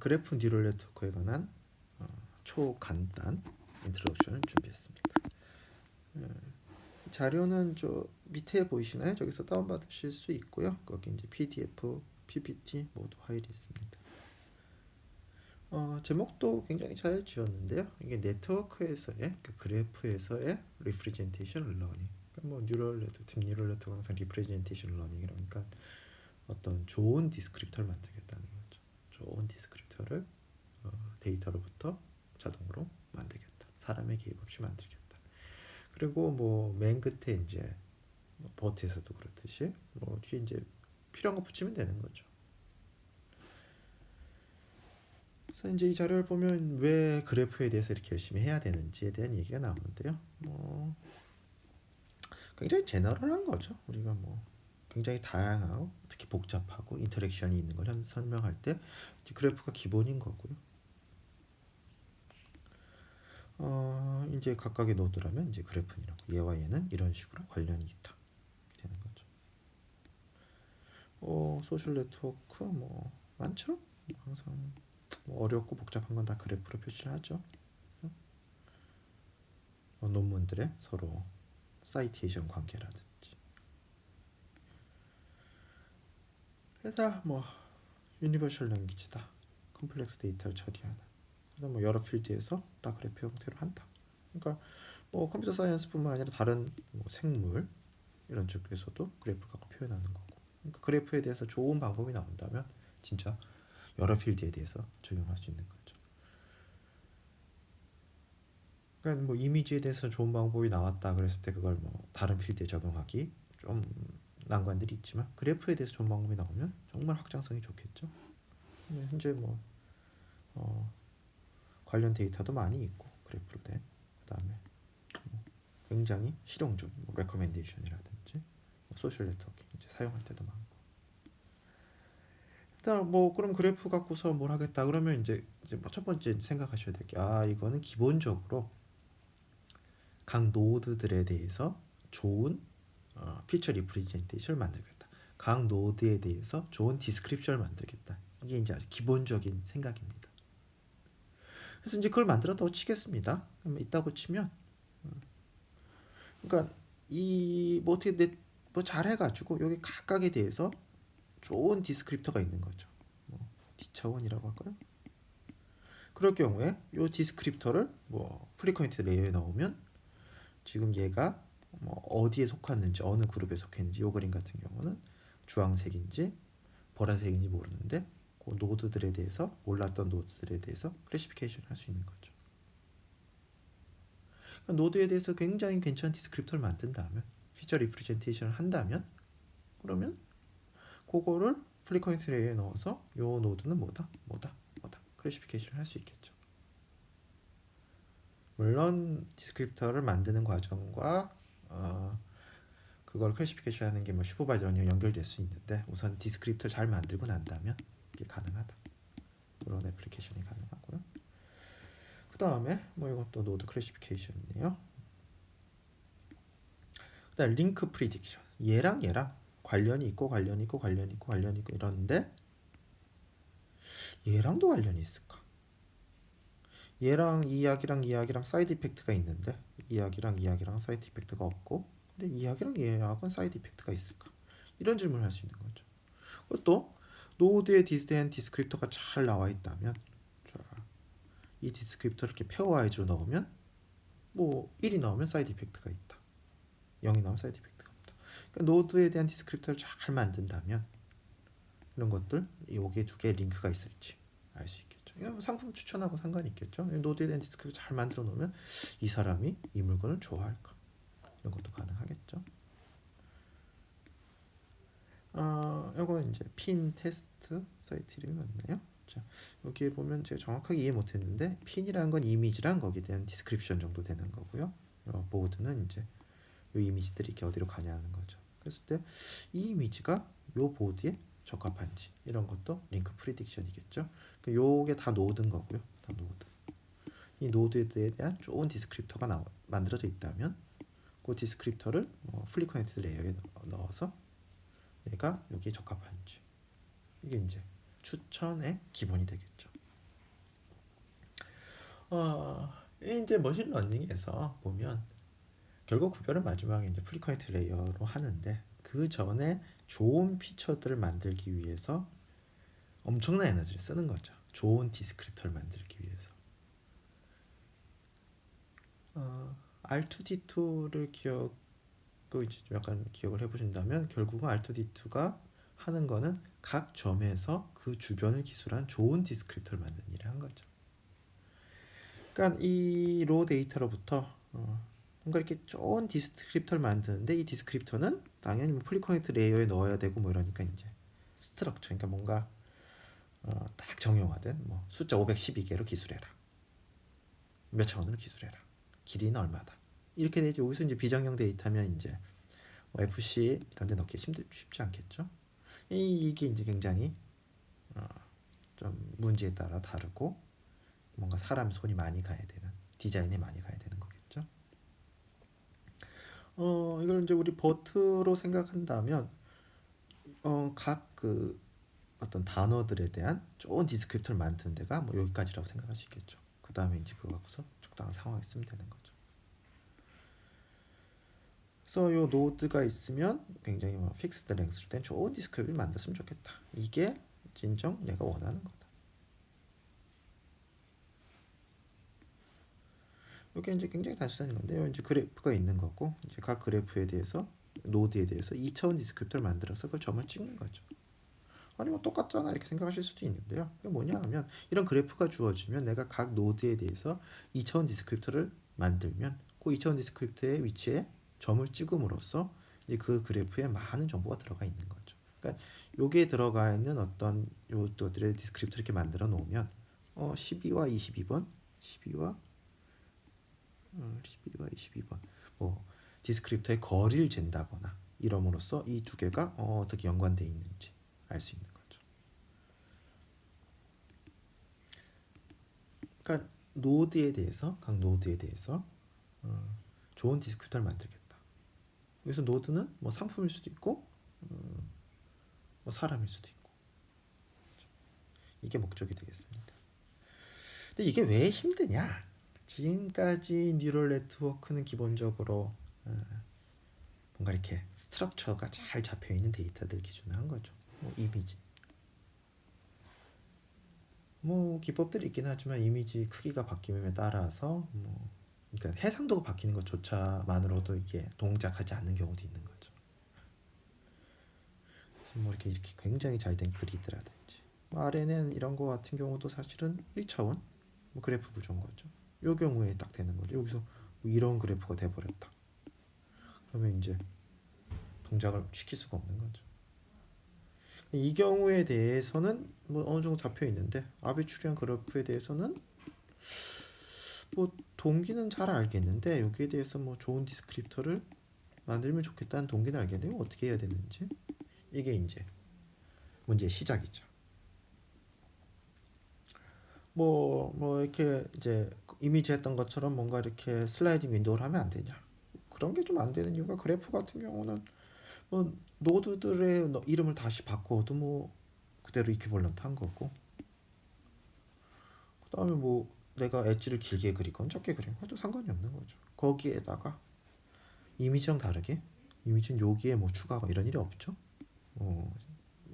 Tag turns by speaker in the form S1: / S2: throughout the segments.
S1: 그래프 뉴럴 네트워크에 관한 초간단 인트로덕션을 준비했습니다. 자료는 저 밑에 보이시나요? 저기서 다운받으실 수 있고요. 거기 이제 PDF, PPT 모두 파일이 있습니다. 제목도 굉장히 잘 지었는데요. 이게 네트워크에서의 그 그래프에서의 리프레젠테이션 러닝. 뭐 뉴럴 네트워크, 딥 뉴럴 네트워크 항상 리프레젠테이션 러닝이라니까 어떤 좋은 디스크립터를 만들겠다는 거죠. 좋은 디스크립터를 데이터로부터 자동으로 만들겠다. 사람의 개입 없이 만들겠다. 그리고 뭐 맨 끝에 이제 버트에서도 그렇듯이 뭐 뒤에 이제 필요한 거 붙이면 되는 거죠. 그래서 이제 이 자료를 보면 왜 그래프에 대해서 이렇게 열심히 해야 되는지에 대한 얘기가 나오는데요. 굉장히 제너럴한 거죠. 우리가 뭐 굉장히 다양하고 특히 복잡하고 인터랙션이 있는 걸 설명할 때 그래프가 기본인 거고요. 이제 각각의 노드라면 이제 그래프이라고 얘와 얘는 이런 식으로 관련이 있다 되는 거죠. 소셜 네트워크 뭐 많죠. 항상 뭐 어렵고 복잡한 건 다 그래프로 표시를 하죠. 논문들의 서로 사이테이션 관계라든지. 그래서 뭐 유니버셜 랭귀지다. 컴플렉스 데이터를 처리하는. 그래서 뭐 여러 필드에서 다 그래프 형태로 한다. 그러니까 뭐 컴퓨터 사이언스뿐만 아니라 다른 뭐 생물 이런 쪽에서도 그래프를 갖고 표현하는 거고. 그러니까 그래프에 대해서 좋은 방법이 나온다면 진짜 여러 필드에 대해서 적용할 수 있는 거죠. 그러니까 뭐 이미지에 대해서 좋은 방법이 나왔다 그랬을 때 그걸 뭐 다른 필드에 적용하기 좀 난관들이 있지만 그래프에 대해서 좋은 방법이 나오면 정말 확장성이 좋겠죠. 현재 뭐 관련 데이터도 많이 있고 그래프로 된 그다음에 굉장히 실용적인 뭐 레커멘데이션이라든지 뭐 소셜 네트워킹 이제 사용할 때도 많고. 일단 뭐 그럼 그래프 갖고서 뭘 하겠다 그러면 이제 뭐 첫 번째 생각하셔야 될 게 이거는 기본적으로 각 노드들에 대해서 좋은 피처 리프레젠테이션을 만들겠다. 각 노드에 대해서 좋은 디스크립션을 만들겠다. 이게 이제 아주 기본적인 생각입니다. 그래서 이제 그걸 만들었다고 치겠습니다. 그럼 있다고 치면, 그러니까 뭐 어떻게 뭐 잘해가지고 여기 각각에 대해서 좋은 디스크립터가 있는 거죠. 뭐 D차원이라고 할까요? 그럴 경우에 이 디스크립터를 뭐 프리퀀티 레이어에 넣으면 지금 얘가 뭐 어디에 속했는지 어느 그룹에 속했는지 이 그림 같은 경우는 주황색인지 보라색인지 모르는데 그 노드들에 대해서 몰랐던 노드들에 대해서 클래시피케이션 할 수 있는 거죠. 그러니까 노드에 대해서 굉장히 괜찮은 디스크립터를 만든다면 피처 리프레젠테이션을 한다면 그러면 그거를 프리퀀시 레이어에 넣어서 이 노드는 뭐다 클래시피케이션을 할 수 있겠죠. 물론 디스크립터를 만드는 과정과 그걸 클래시피케이션 하는 게 뭐 슈퍼바이저랑 연결될 수 있는데 우선 디스크립터를 잘 만들고 난다면 이게 가능하다. 그런 애플리케이션이 가능하고요. 그 다음에 뭐 이것도 노드 클래시피케이션이네요. 그 다음 링크 프리딕션. 얘랑 관련이 있고 이러는데 얘랑도 관련이 있을까? 얘랑 이 이야기랑 사이드 이펙트가 있는데 이 이야기랑 사이드 이펙트가 없고 근데 이 이야기랑 이 이야기는 사이드 이펙트가 있을까? 이런 질문을 할 수 있는 거죠. 또 노드에 대한 디스크립터가 잘 나와 있다면 이 디스크립터를 이렇게 페어와이즈로 넣으면 뭐 1이 나오면 사이드 이펙트가 있다. 0이 나오면 사이드 이펙트가 없다. 그러니까 노드에 대한 디스크립터를 잘 만든다면 이런 것들 여기에 두 개의 링크가 있을지 알 수 있겠죠. 상품 추천하고 상관이 있겠죠. 노드에 대한 디스크립터 잘 만들어 놓으면 이 사람이 이 물건을 좋아할까 이런 것도 가능하겠죠. 이건 이제 핀 테스트 사이트 이름이 맞나요? 자, 여기에 보면 제가 정확하게 이해 못했는데 핀이라는 건 이미지랑 거기에 대한 디스크립션 정도 되는 거고요. 보드는 이제 이 이미지들이 이렇게 어디로 가냐 하는 거죠. 그랬을 때 이 이미지가 이 보드에 적합한지 이런 것도 링크 프리딕션이겠죠. 요게 다 노드인 거고요. 다 노드. 이 노드에 대한 좋은 디스크립터가 만들어져 있다면 그 디스크립터를 플리퀀티 레이어에 넣어서 얘가 여기에 적합한지 이게 이제 추천의 기본이 되겠죠. 이제 머신러닝에서 보면 결국 구별은 마지막에 이제 프리커넥트 레이어로 하는데 그 전에 좋은 피처들을 만들기 위해서 엄청난 에너지를 쓰는 거죠. 좋은 디스크립터를 만들기 위해서. R2D2를 약간 기억을 해보신다면 결국은 R2D2가 하는 거는 각 점에서 그 주변을 기술한 좋은 디스크립터를 만드는 일을 한 거죠. 그러니까 이 로 데이터로부터 뭔가 이렇게 좋은 디스크립터를 만드는데 이 디스크립터는 당연히 뭐 플리커넥트 레이어에 넣어야 되고 뭐 이러니까 이제 스트럭처 그러니까 뭔가 딱 정형화된 뭐 숫자 512개로 기술해라. 몇 차원으로 기술해라. 길이는 얼마다. 이렇게 되지. 여기서 이제 비정형 데이터면 이제 뭐 FC 이런 데 넣기 쉽지 않겠죠. 이게 이제 굉장히 어, 좀 문제에 따라 다르고 뭔가 사람 손이 많이 가야 되는 디자인에 많이 가야 되는 거겠죠. 이걸 이제 우리 버트로 생각한다면 각 그 어떤 단어들에 대한 좋은 디스크립터를 만드는 데가 뭐 여기까지라고 생각할 수 있겠죠. 그 다음에 이제 그거 갖고서 적당한 상황에 쓰면 되는 거죠. 그래서 요 노드가 있으면 굉장히 뭐 픽스드 랭스로 된 좋은 디스크립터를 만들었으면 좋겠다. 이게 진정 내가 원하는 거다. 이게 이제 굉장히 단순한 건데요. 이제 그래프가 있는 거고 이제 각 그래프에 대해서 노드에 대해서 2차원 디스크립터를 만들어서 그 점을 찍는 거죠. 아니 뭐 똑같잖아 이렇게 생각하실 수도 있는데요. 이게 뭐냐 하면 이런 그래프가 주어지면 내가 각 노드에 대해서 2차원 디스크립터를 만들면 그 2차원 디스크립터의 위치에 점을 찍음으로써 이제 그 그래프에 많은 정보가 들어가 있는 거죠. 그러니까 여기에 들어가 있는 어떤 요것들의 디스크립터 이렇게 만들어 놓으면 12와 22번 12와 12와 22번 뭐 디스크립터의 거리를 잰다거나 이럼으로써 이 두 개가 어떻게 연관되어 있는지 알 수 있는 거죠. 그러니까 노드에 대해서 각 노드에 대해서 좋은 디스크립터를 만들겠다. 여기서 노드는 뭐 상품일 수도 있고 뭐 사람일 수도 있고 이게 목적이 되겠습니다. 근데 이게 왜 힘드냐? 지금까지 뉴럴 네트워크는 기본적으로 뭔가 이렇게 스트럭처가 잘 잡혀 있는 데이터들 기준으로 한 거죠. 뭐 이미지. 뭐 기법들이 있긴 하지만 이미지 크기가 바뀜에 따라서 뭐 그러니까 해상도가 바뀌는 것조차만으로도 이게 동작하지 않는 경우도 있는 거죠. 그래서 뭐 이렇게 굉장히 잘 된 그리드라든지 뭐 RNN 이런 거 같은 경우도 사실은 1차원 뭐 그래프 구조인 거죠. 요 경우에 딱 되는 거죠. 여기서 뭐 이런 그래프가 돼버렸다. 그러면 이제 동작을 시킬 수가 없는 거죠. 이 경우에 대해서는 뭐 어느 정도 잡혀 있는데 아비추리한 그래프에 대해서는 뭐 동기는 잘 알겠는데 여기에 대해서 뭐 좋은 디스크립터를 만들면 좋겠다는 동기는 알겠는데 어떻게 해야 되는지 이게 이제 문제의 시작이죠. 뭐 이렇게 이제 이미지 했던 것처럼 뭔가 이렇게 슬라이딩 윈도우를 하면 안 되냐? 그런 게 좀 안 되는 이유가 그래프 같은 경우는 뭐 노드들의 이름을 다시 바꿔도 뭐 그대로 이퀴벌런트 한 거고 그다음에 뭐 내가 엣지를 길게 그리건 적게 그린 것도 상관이 없는 거죠. 거기에다가 이미지랑 다르게 이미지는 여기에 뭐 추가가 이런 일이 없죠.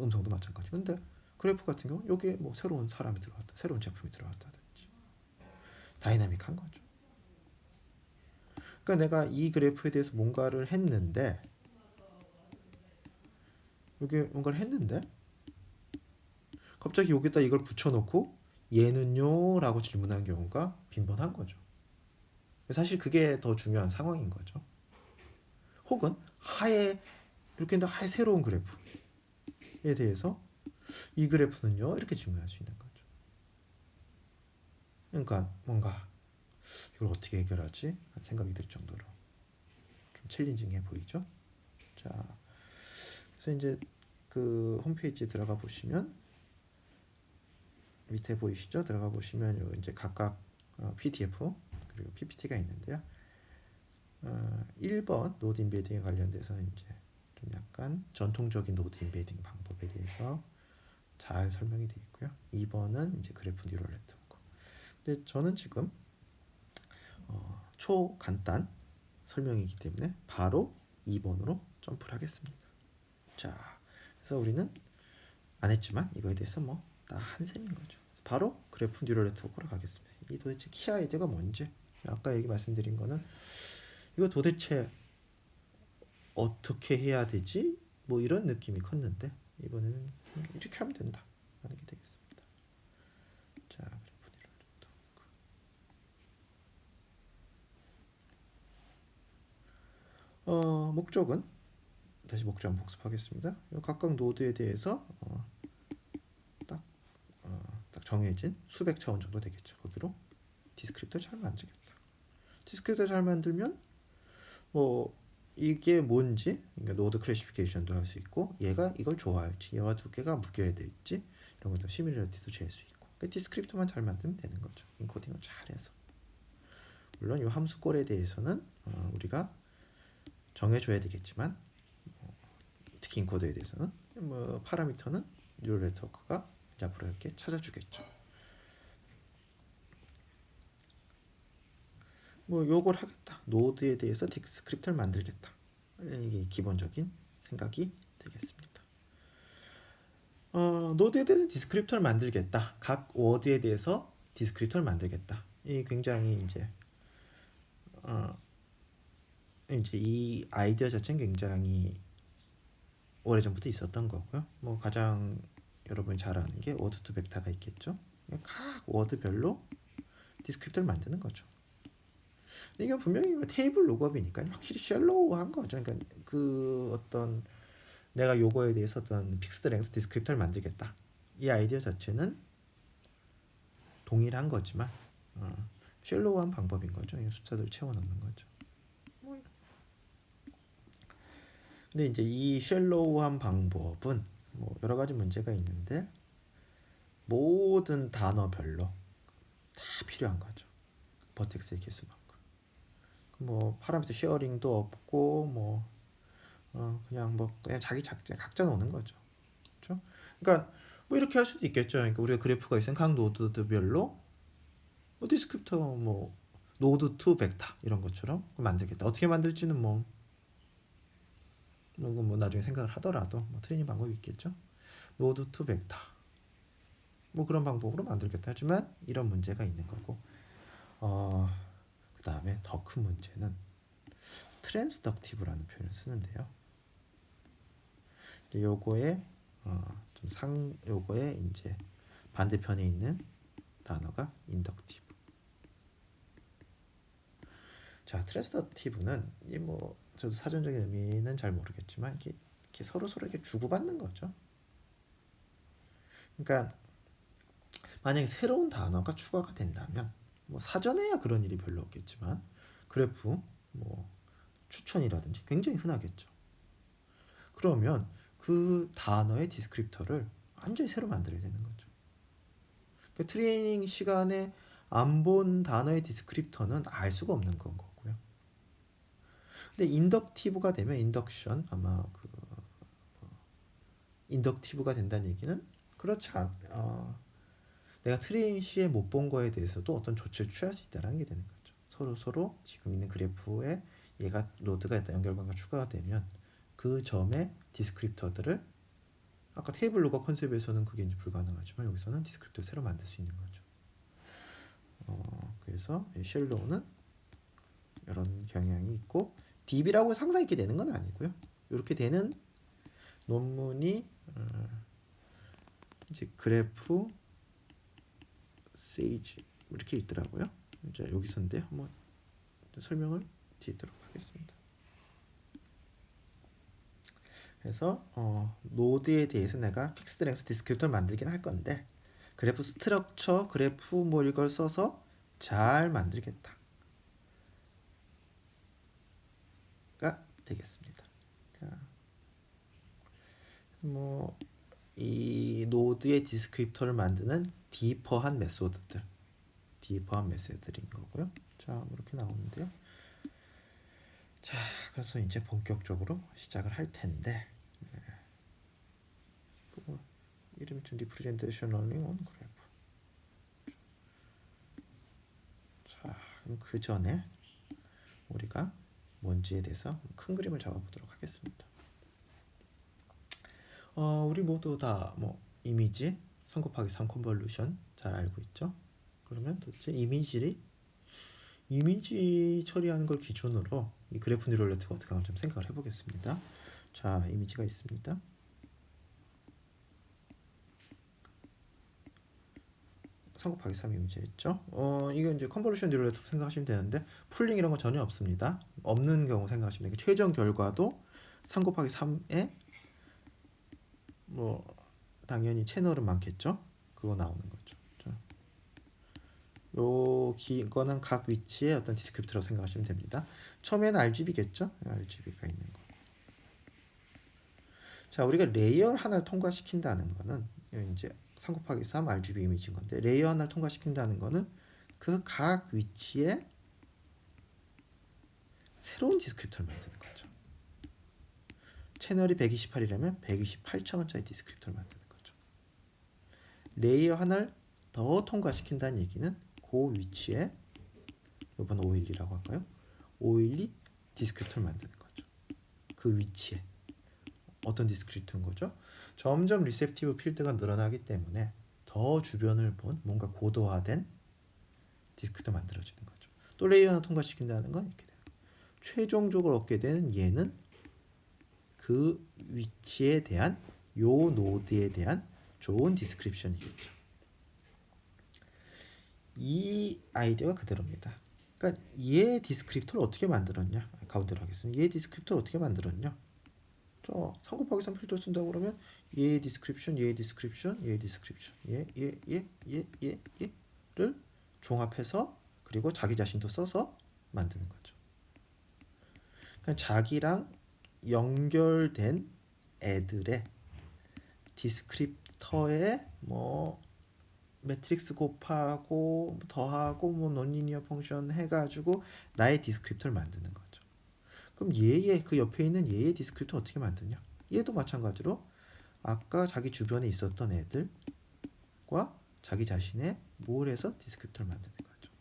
S1: 음성도 마찬가지. 근데 그래프 같은 경우 여기에 뭐 새로운 사람이 들어왔다, 새로운 제품이 들어왔다든지 다이나믹한 거죠. 그러니까 내가 이 그래프에 대해서 뭔가를 했는데 여기 뭔가를 했는데 갑자기 여기다 이걸 붙여놓고 얘는요? 라고 질문하는 경우가 빈번한 거죠. 사실 그게 더 중요한 상황인 거죠. 혹은 하에 이렇게 했는데 하에 새로운 그래프에 대해서 이 그래프는요? 이렇게 질문할 수 있는 거죠. 그러니까 뭔가 이걸 어떻게 해결하지? 생각이 들 정도로 좀 챌린징해 보이죠? 자, 그래서 이제 그 홈페이지에 들어가 보시면 밑에 보이시죠? 들어가 보시면 이제 각각 PDF 그리고 PPT가 있는데요. 1번 노드 인베딩에 관련돼서 이제 좀 약간 전통적인 노드 인베딩 방법에 대해서 잘 설명이 되어 있고요. 2번은 이제 그래프 뉴럴 네트워크. 근데 저는 지금 초간단 설명이기 때문에 바로 2번으로 점프를 하겠습니다. 자, 그래서 우리는 안 했지만 이거에 대해서 뭐 다 한 셈인 거죠. 바로 그래프 뉴럴 네트워크로 가겠습니다. 이 도대체 키 아이디어가 뭔지 아까 얘기 말씀드린 거는 이거 도대체 어떻게 해야 되지? 뭐 이런 느낌이 컸는데 이번에는 이렇게 하면 된다 하는 게 되겠습니다. 자, 그래프 뉴럴 네트워크. 목적은 다시 목적 한번 복습하겠습니다. 각각 노드에 대해서 딱, 딱 정해진 수백 차원 정도 되겠죠. 거기로 디스크립터 잘 만들겠다. 디스크립터 잘 만들면 뭐 이게 뭔지 그러니까 노드 클래시피케이션도 할 수 있고 얘가 이걸 좋아할지 얘와 두 개가 묶여야 될지 이런 것도 시뮬러티도 잴 수 있고 그러니까 디스크립터만 잘 만들면 되는 거죠. 인코딩을 잘해서. 물론 이 함수꼴에 대해서는 우리가 정해줘야 되겠지만 특히 인코드에 대해서는 뭐 파라미터는 뉴럴 네트워크가 앞으로 이렇게 찾아주겠죠. 뭐 요걸 하겠다. 노드에 대해서 디스크립터를 만들겠다. 이게 기본적인 생각이 되겠습니다. 노드에 대해서 디스크립터를 만들겠다. 각 워드에 대해서 디스크립터를 만들겠다. 이 굉장히 이제 이 아이디어 자체는 굉장히 오래전부터 있었던 거고요. 뭐 가장 여러분이 잘 아는 게 워드 투 벡터가 있겠죠. 각 워드별로 디스크립터를 만드는 거죠. 근데 이건 분명히 테이블 룩업이니까 확실히 셜로우한 거죠. 그러니까 그 어떤 내가 요거에 대해서 어떤 픽스드 랭스 디스크립터를 만들겠다. 이 아이디어 자체는 동일한 거지만 셜로우한 방법인 거죠. 숫자들 채워넣는 거죠. 근데 이제 이 셜로우한 방법은 뭐 여러 가지 문제가 있는데 모든 단어별로 다 필요한 거죠. 버텍스의 개수만큼. 뭐 파라미터 쉐어링도 없고 뭐 그냥 자기 각자 노는 거죠. 그렇죠? 그러니까 뭐 이렇게 할 수도 있겠죠. 그러니까 우리가 그래프가 있으면 각 노드별로 뭐 디스크립터 뭐 노드 투 벡터 이런 것처럼 만들겠다. 어떻게 만들지는 뭐 나중에 생각을 하더라도 뭐 트레이닝 방법이 있겠죠. 노드 투 벡터 뭐 그런 방법으로 만들겠다 하지만 이런 문제가 있는 거고 그 다음에 더 큰 문제는 트랜스덕티브라는 표현을 쓰는데요. 요거에 요거에 이제 반대편에 있는 단어가 인덕티브. 자, 트랜스덕티브는 이 뭐 저도 사전적인 의미는 잘 모르겠지만 이렇게 서로 이렇게 주고받는 거죠. 그러니까 만약에 새로운 단어가 추가가 된다면 뭐 사전에야 그런 일이 별로 없겠지만 그래프 뭐 추천이라든지 굉장히 흔하겠죠. 그러면 그 단어의 디스크립터를 완전히 새로 만들어야 되는 거죠. 그러니까 트레이닝 시간에 안 본 단어의 디스크립터는 알 수가 없는 건 거고요. 근데 인덕티브가 되면 인덕션 아마 인덕티브가 된다는 얘기는 그렇지 내가 트레이닝 시에 못 본 거에 대해서도 어떤 조치를 취할 수 있다는 게 되는 거죠. 서로 지금 있는 그래프에 얘가 노드가 있다 연결관계가 추가가 되면 그 점의 디스크립터들을 아까 테이블 룩업 컨셉에서는 그게 이제 불가능하지만 여기서는 디스크립터를 새로 만들 수 있는 거죠. 그래서 쉘로우는 이런 경향이 있고 DB라고 항상 있게 되는 건 아니고요. 이렇게 되는 논문이 이제 그래프 세이지 이렇게 있더라고요. 이제 여기서인데 한번 설명을 드리도록 하겠습니다. 그래서 노드에 대해서 내가 픽스드 랭스 디스크립터를 만들긴 할 건데 그래프 스트럭처, 그래프 뭐 이걸 써서 잘 만들겠다가 되겠습니다. 뭐 이 노드의 디스크립터를 만드는 디퍼한 메소드들인 거고요. 자, 이렇게 나오는데요. 자, 그래서 이제 본격적으로 시작을 할 텐데 이름이 좀 리프레젠테이션 러닝 온 그래프. 자, 그럼 그 전에 우리가 뭔지에 대해서 큰 그림을 잡아보도록 하겠습니다. 우리 모두 다 뭐 이미지 3 곱하기 3 컨볼루션 잘 알고 있죠? 그러면 도대체 이미지 처리하는 걸 기준으로 이 그래프 뉴럴 네트워크가 어떻게 하는지 좀 생각을 해보겠습니다. 자, 이미지가 있습니다. 3 곱하기 3 이미지였죠. 이거 이제 컨볼루션 뉴럴 네트워크 생각하시면 되는데 풀링 이런 거 전혀 없습니다. 없는 경우 생각하시면 되고 최종 결과도 3 곱하기 3에 뭐 당연히 채널은 많겠죠. 그거 나오는 거죠. 이거는 각 위치의 어떤 디스크립터라고 생각하시면 됩니다. 처음에는 RGB겠죠. RGB가 있는 거. 자, 우리가 레이어 하나를 통과시킨다는 거는 이제 3 곱하기 3 RGB 이미지인 건데 레이어 하나를 통과시킨다는 거는 그 각 위치에 새로운 디스크립터를 만드는 거죠. 채널이 128이라면 128차원짜리 디스크립터를 만드는 거죠. 레이어 하나를 더 통과시킨다는 얘기는 그 위치에 이번 512라고 할까요? 512 디스크립터를 만드는 거죠. 그 위치에 어떤 디스크립터인 거죠? 점점 리셉티브 필드가 늘어나기 때문에 더 주변을 본 뭔가 고도화된 디스크도 만들어지는 거죠. 또 레이어 하나 통과시킨다는 건 이렇게 되는 거예요. 최종적으로 얻게 되는 얘는 그 위치에 대한 요 노드에 대한 좋은 디스크립션이겠죠. 이 아이디어가 그대로입니다. 그러니까 얘 디스크립터를 어떻게 만들었냐? 가운데로 하겠습니다. 얘 디스크립터를 어떻게 만들었냐? 3 곱하기 3 필터 쓴다고 그러면 얘 디스크립션, 얘 디스크립션, 얘 디스크립션, 얘를 종합해서 그리고 자기 자신도 써서 만드는 거죠. 그러니까 자기랑 연결된 애들의 디스크립터에 뭐 매트릭스 곱하고 더하고 뭐 논리니어 펑션 해가지고 나의 디스크립터를 만드는 거죠. 그럼 얘의 그 옆에 있는 얘의 디스크립터 어떻게 만드냐? 얘도 마찬가지로 아까 자기 주변에 있었던 애들과 자기 자신의 뭘 해서 디스크립터를 만드는 거죠.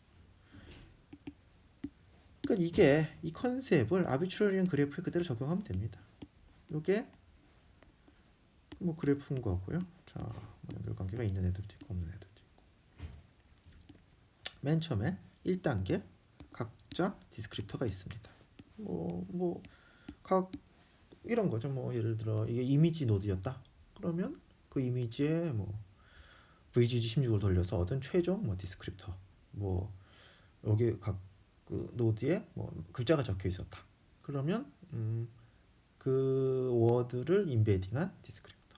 S1: 그러니까 이게 이 컨셉을 아비트러리한 그래프에 그대로 적용하면 됩니다. 이게 뭐 그래프인 거고요. 자, 뭐 연결관계가 있는 애들도 있고 없는 애들도 있고. 맨 처음에 1단계 각자 디스크립터가 있습니다. 각 이런 거죠. 뭐 예를 들어 이게 이미지 노드였다. 그러면 그 이미지에 뭐 VGG16을 돌려서 얻은 최종 뭐 디스크립터. 뭐 여기 각 그 노드에 뭐 글자가 적혀 있었다. 그러면 그 워드를 인베딩한 디스크립터.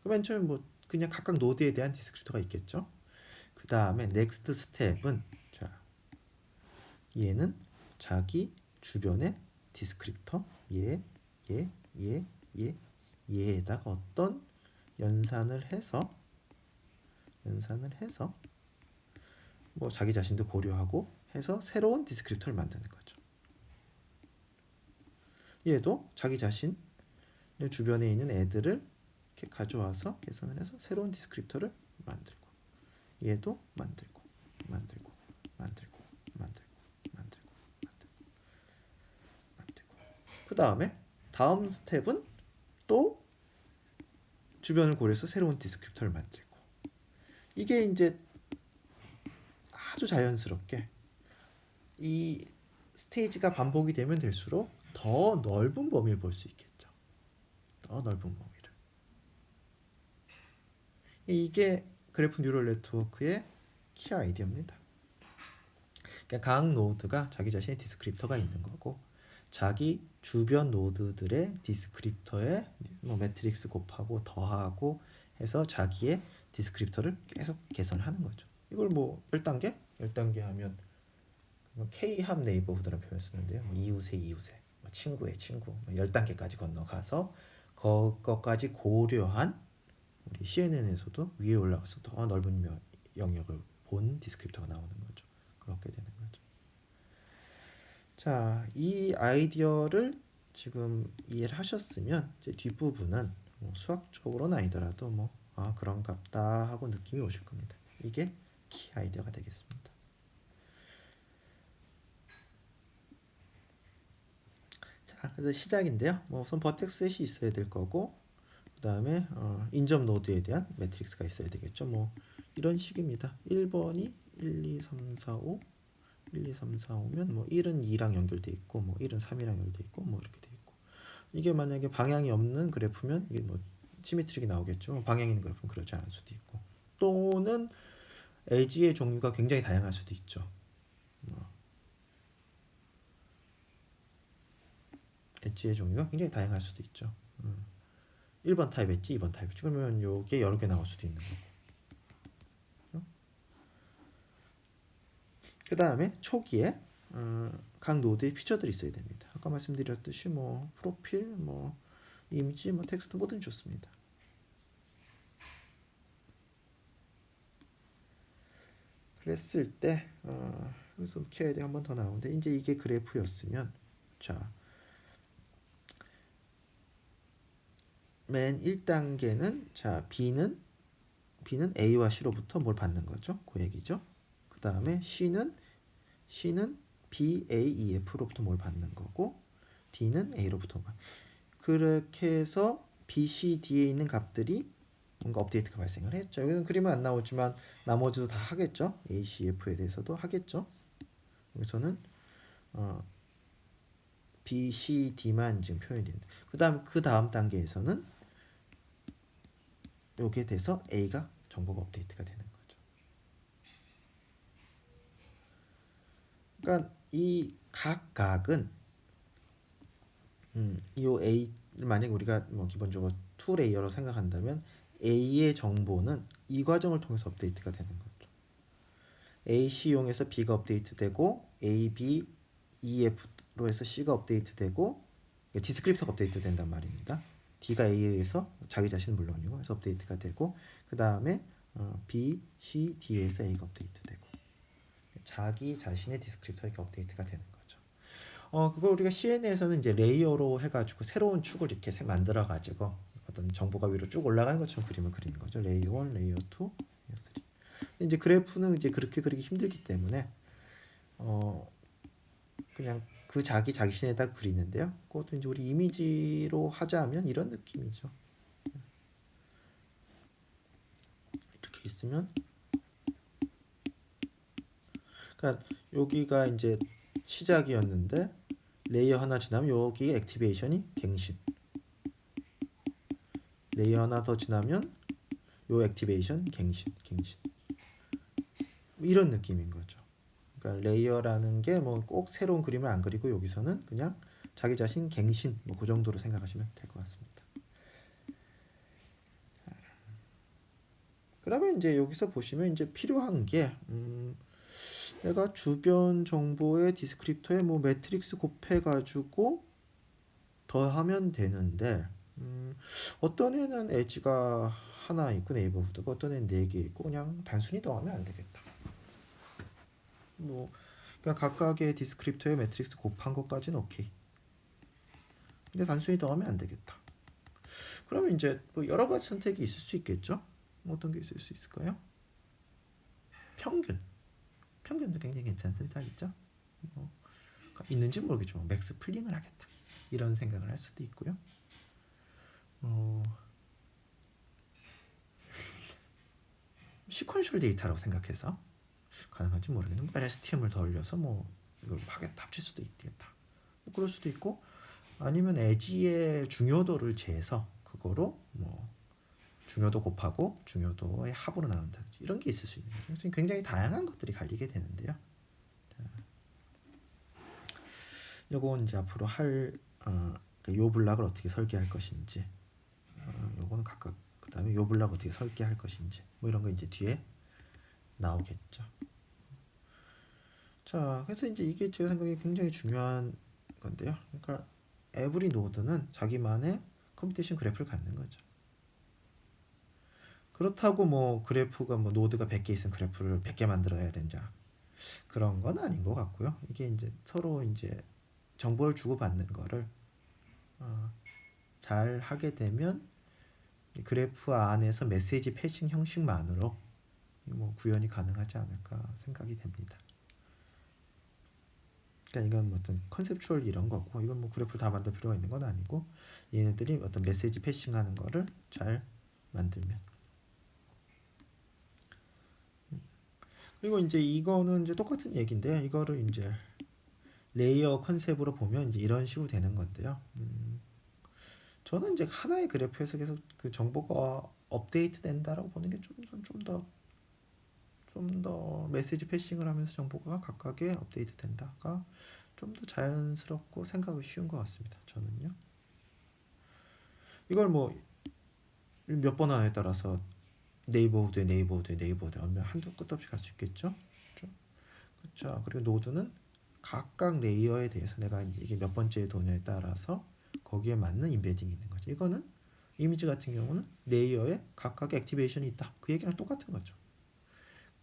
S1: 맨 처음에 뭐 그냥 각각 노드에 대한 디스크립터가 있겠죠. 그 다음에 넥스트 스텝은 자 얘는 자기 주변의 디스크립터 얘에다가 어떤 연산을 해서 뭐 자기 자신도 고려하고 해서 새로운 디스크립터를 만드는 거죠. 얘도 자기 자신 주변에 있는 애들을 이렇게 가져와서 계산을 해서 새로운 디스크립터를 만들고 얘도 만들고 그 다음에 다음 스텝은 또 주변을 고려해서 새로운 디스크립터를 만들고 이게 이제 아주 자연스럽게 이 스테이지가 반복이 되면 될수록 더 넓은 범위를 볼 수 있겠죠. 더 넓은 범위를. 이게 그래프 뉴럴 네트워크의 키 아이디어입니다. 그러니까 각 노드가 자기 자신의 디스크립터가 있는 거고 자기 주변 노드들의 디스크립터에 뭐 매트릭스 곱하고 더하고 해서 자기의 디스크립터를 계속 개선하는 거죠. 이걸 뭐 10단계? 10단계 하면 K-합 네이버후드라는 표현을 쓰는데요. 뭐 이웃의 뭐 친구의 친구 10단계까지 건너가서 그것까지 고려한 우리 CNN에서도 위에 올라가서 더 넓은 영역을 본 디스크립터가 나오는 거죠. 그렇게 되는 거죠. 자, 이 아이디어를 지금 이해를 하셨으면 이제 뒷부분은 뭐 수학적으로는 아니더라도 뭐 그런갑다 하고 느낌이 오실 겁니다. 이게 키 아이디어가 되겠습니다. 그래서 시작인데요. 뭐 우선 버텍스 셋이 있어야 될 거고, 그 다음에 인접 노드에 대한 매트릭스가 있어야 되겠죠. 뭐 이런 식입니다. 1번이 1, 2, 3, 4, 5, 1, 2, 3, 4, 5면 뭐 1은 2랑 연결돼 있고, 뭐 1은 3이랑 연결돼 있고, 뭐 이렇게 돼 있고. 이게 만약에 방향이 없는 그래프면 이게 뭐 시메트릭이 나오겠죠. 방향 있는 그래프는 그렇지 않을 수도 있고, 또는 에지의 종류가 굉장히 다양할 수도 있죠. 엣지의 종류가 굉장히 다양할 수도 있죠. 1번 타입 엣지, 2번 타입 엣지. 그러면 요게 여러 개 나올 수도 있는 거고. 그 다음에 초기에 각 노드에 피처들이 있어야 됩니다. 아까 말씀드렸듯이 뭐 프로필, 뭐 이미지, 뭐 텍스트 뭐든 좋습니다. 그랬을 때 그래서 키워드 한 번 더 나오는데, 이제 이게 그래프였으면, 자, 맨 1단계는 자 B는 A와 C로부터 뭘 받는 거죠? 그 얘기죠. 그 다음에 C는 B, A, E, F로부터 뭘 받는 거고, D는 A로부터. 그렇게 해서 B, C, D에 있는 값들이 뭔가 업데이트가 발생을 했죠. 여기는 그림은 안 나오지만 나머지도 다 하겠죠. A, C, F에 대해서도 하겠죠. 여기서는 B, C, D만 지금 표현이 됩니다. 그 다음 단계에서는 여기에 대해서 A가 정보가 업데이트가 되는 거죠. 그러니까 이 각각은 이 A, 만약 우리가 뭐 기본적으로 2레이어로 생각한다면 A의 정보는 이 과정을 통해서 업데이트가 되는 거죠. AC용에서 B가 업데이트되고 A, B, E, F로 해서 C가 업데이트되고 디스크립터가 업데이트 된단 말입니다. D가 A에 의해서 자기 자신은 물론이고 해서 업데이트가 되고, 그 다음에 B, C, D에서 A가 업데이트되고 자기 자신의 디스크립터가 업데이트가 되는 거죠. 그걸 우리가 CN에서는 이제 레이어로 해가지고 새로운 축을 이렇게 만들어가지고 어떤 정보가 위로 쭉 올라가는 것처럼 그림을 그리는 거죠. 레이어 1, 레이어 2, 레이어 3. 이제 그래프는 이제 그렇게 그리기 힘들기 때문에 그냥 그 자신에다 그리는데요. 그것도 이제 우리 이미지로 하자면 이런 느낌이죠. 이렇게 있으면, 그러니까 여기가 이제 시작이었는데 레이어 하나 지나면 여기 액티베이션이 갱신. 레이어 하나 더 지나면 요 액티베이션 갱신. 이런 느낌인 거죠. 그러니까 레이어라는 게 뭐 꼭 새로운 그림을 안 그리고 여기서는 그냥 자기 자신 갱신, 뭐 그 정도로 생각하시면 될 것 같습니다. 그러면 이제 여기서 보시면 이제 필요한 게 내가 주변 정보의 디스크립터에 뭐 매트릭스 곱해가지고 더하면 되는데, 어떤 애는 엣지가 하나 있고 네이버후드가, 어떤 애는 4개 있고, 그냥 단순히 더하면 안 되겠다. 뭐 그냥 각각의 디스크립터의 매트릭스 곱한 것까지는 오케이. 근데 단순히 더하면 안 되겠다. 그러면 이제 뭐 여러 가지 선택이 있을 수 있겠죠. 어떤 게 있을 수 있을까요? 평균도 굉장히 괜찮은 선택이죠. 뭐 있는지 모르겠지만 맥스 풀링을 하겠다, 이런 생각을 할 수도 있고요. 시퀀셜 데이터라고 생각해서 가능한지 모르겠는데, 뭐 LSTM을 더 올려서 뭐 이걸 합칠 수도 있겠다. 뭐 그럴 수도 있고, 아니면 엣지의 중요도를 재서 그거로 뭐 중요도 곱하고 중요도의 합으로 나눈다든지 이런 게 있을 수 있는 거죠. 굉장히 다양한 것들이 갈리게 되는데요. 요건 이제 앞으로 할 요 블락을 어떻게 설계할 것인지, 요거는 각각, 그 다음에 요 블락 어떻게 설계할 것인지, 뭐 이런 거 이제 뒤에 나오겠죠. 자, 그래서 이제 이게 제가 생각에 굉장히 중요한 건데요. 그러니까 에브리 노드는 자기만의 컴퓨테이션 그래프를 갖는 거죠. 그렇다고 뭐 그래프가 뭐 노드가 100개 있으면 그래프를 100개 만들어야 된다, 그런 건 아닌 것 같고요. 이게 이제 서로 이제 정보를 주고받는 거를 잘 하게 되면 그래프 안에서 메시지 패싱 형식만으로 뭐 구현이 가능하지 않을까 생각이 됩니다. 그러니까 이건 어떤 컨셉추얼 이런 거고, 이건 뭐 그래프를 다 만들 필요가 있는 건 아니고, 얘네들이 어떤 메시지 패싱하는 거를 잘 만들면. 그리고 이제 이거는 이제 똑같은 얘기인데, 이거를 이제 레이어 컨셉으로 보면 이제 이런 식으로 되는 건데요. 저는 이제 하나의 그래프에서 계속 그 정보가 업데이트 된다라고 보는 게 좀 더 메시지 패싱을 하면서 정보가 각각에 업데이트 된다가 좀 더 자연스럽고 생각이 쉬운 것 같습니다. 저는요. 이걸 뭐 몇 번 하냐에 따라서 네이버후드에 한도 끝도 없이 갈 수 있겠죠. 그렇죠. 그리고 노드는 각각 레이어에 대해서 내가 이게 몇 번째 도냐에 따라서 거기에 맞는 임베딩이 있는 거죠. 이거는 이미지 같은 경우는 레이어에 각각의 액티베이션이 있다. 그 얘기랑 똑같은 거죠.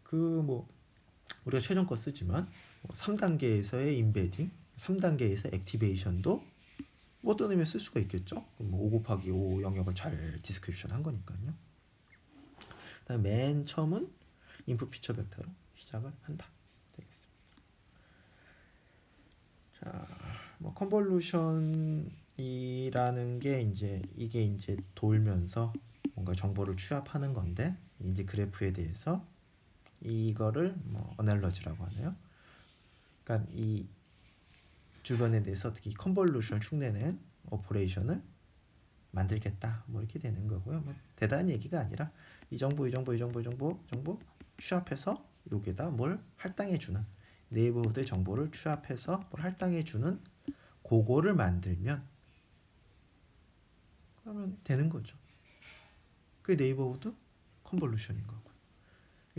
S1: 그 뭐 우리가 최종 거 쓰지만 3단계에서의 임베딩, 3단계에서 액티베이션도 뭐 어떤 의미에 쓸 수가 있겠죠. 뭐 5 곱하기 5 영역을 잘 디스크립션 한 거니까요. 그다음 맨 처음은 인풋 피처 벡터로 시작을 한다. 되겠습니다. 자, 뭐 컨볼루션이라는 게 이게 이제 돌면서 뭔가 정보를 취합하는 건데, 이제 그래프에 대해서 이거를 뭐 어널러지라고 하네요. 그러니까 이 주변에 대해서 어떻게 컨볼루션을 축내는 오퍼레이션을 만들겠다, 뭐 이렇게 되는 거고요. 뭐 대단한 얘기가 아니라 이 정보 취합해서 여기에다 뭘 할당해 주는, 네이버후드의 정보를 취합해서 뭘 할당해 주는 그거를 만들면 그러면 되는 거죠. 그게 네이버후드 컨볼루션인 거고.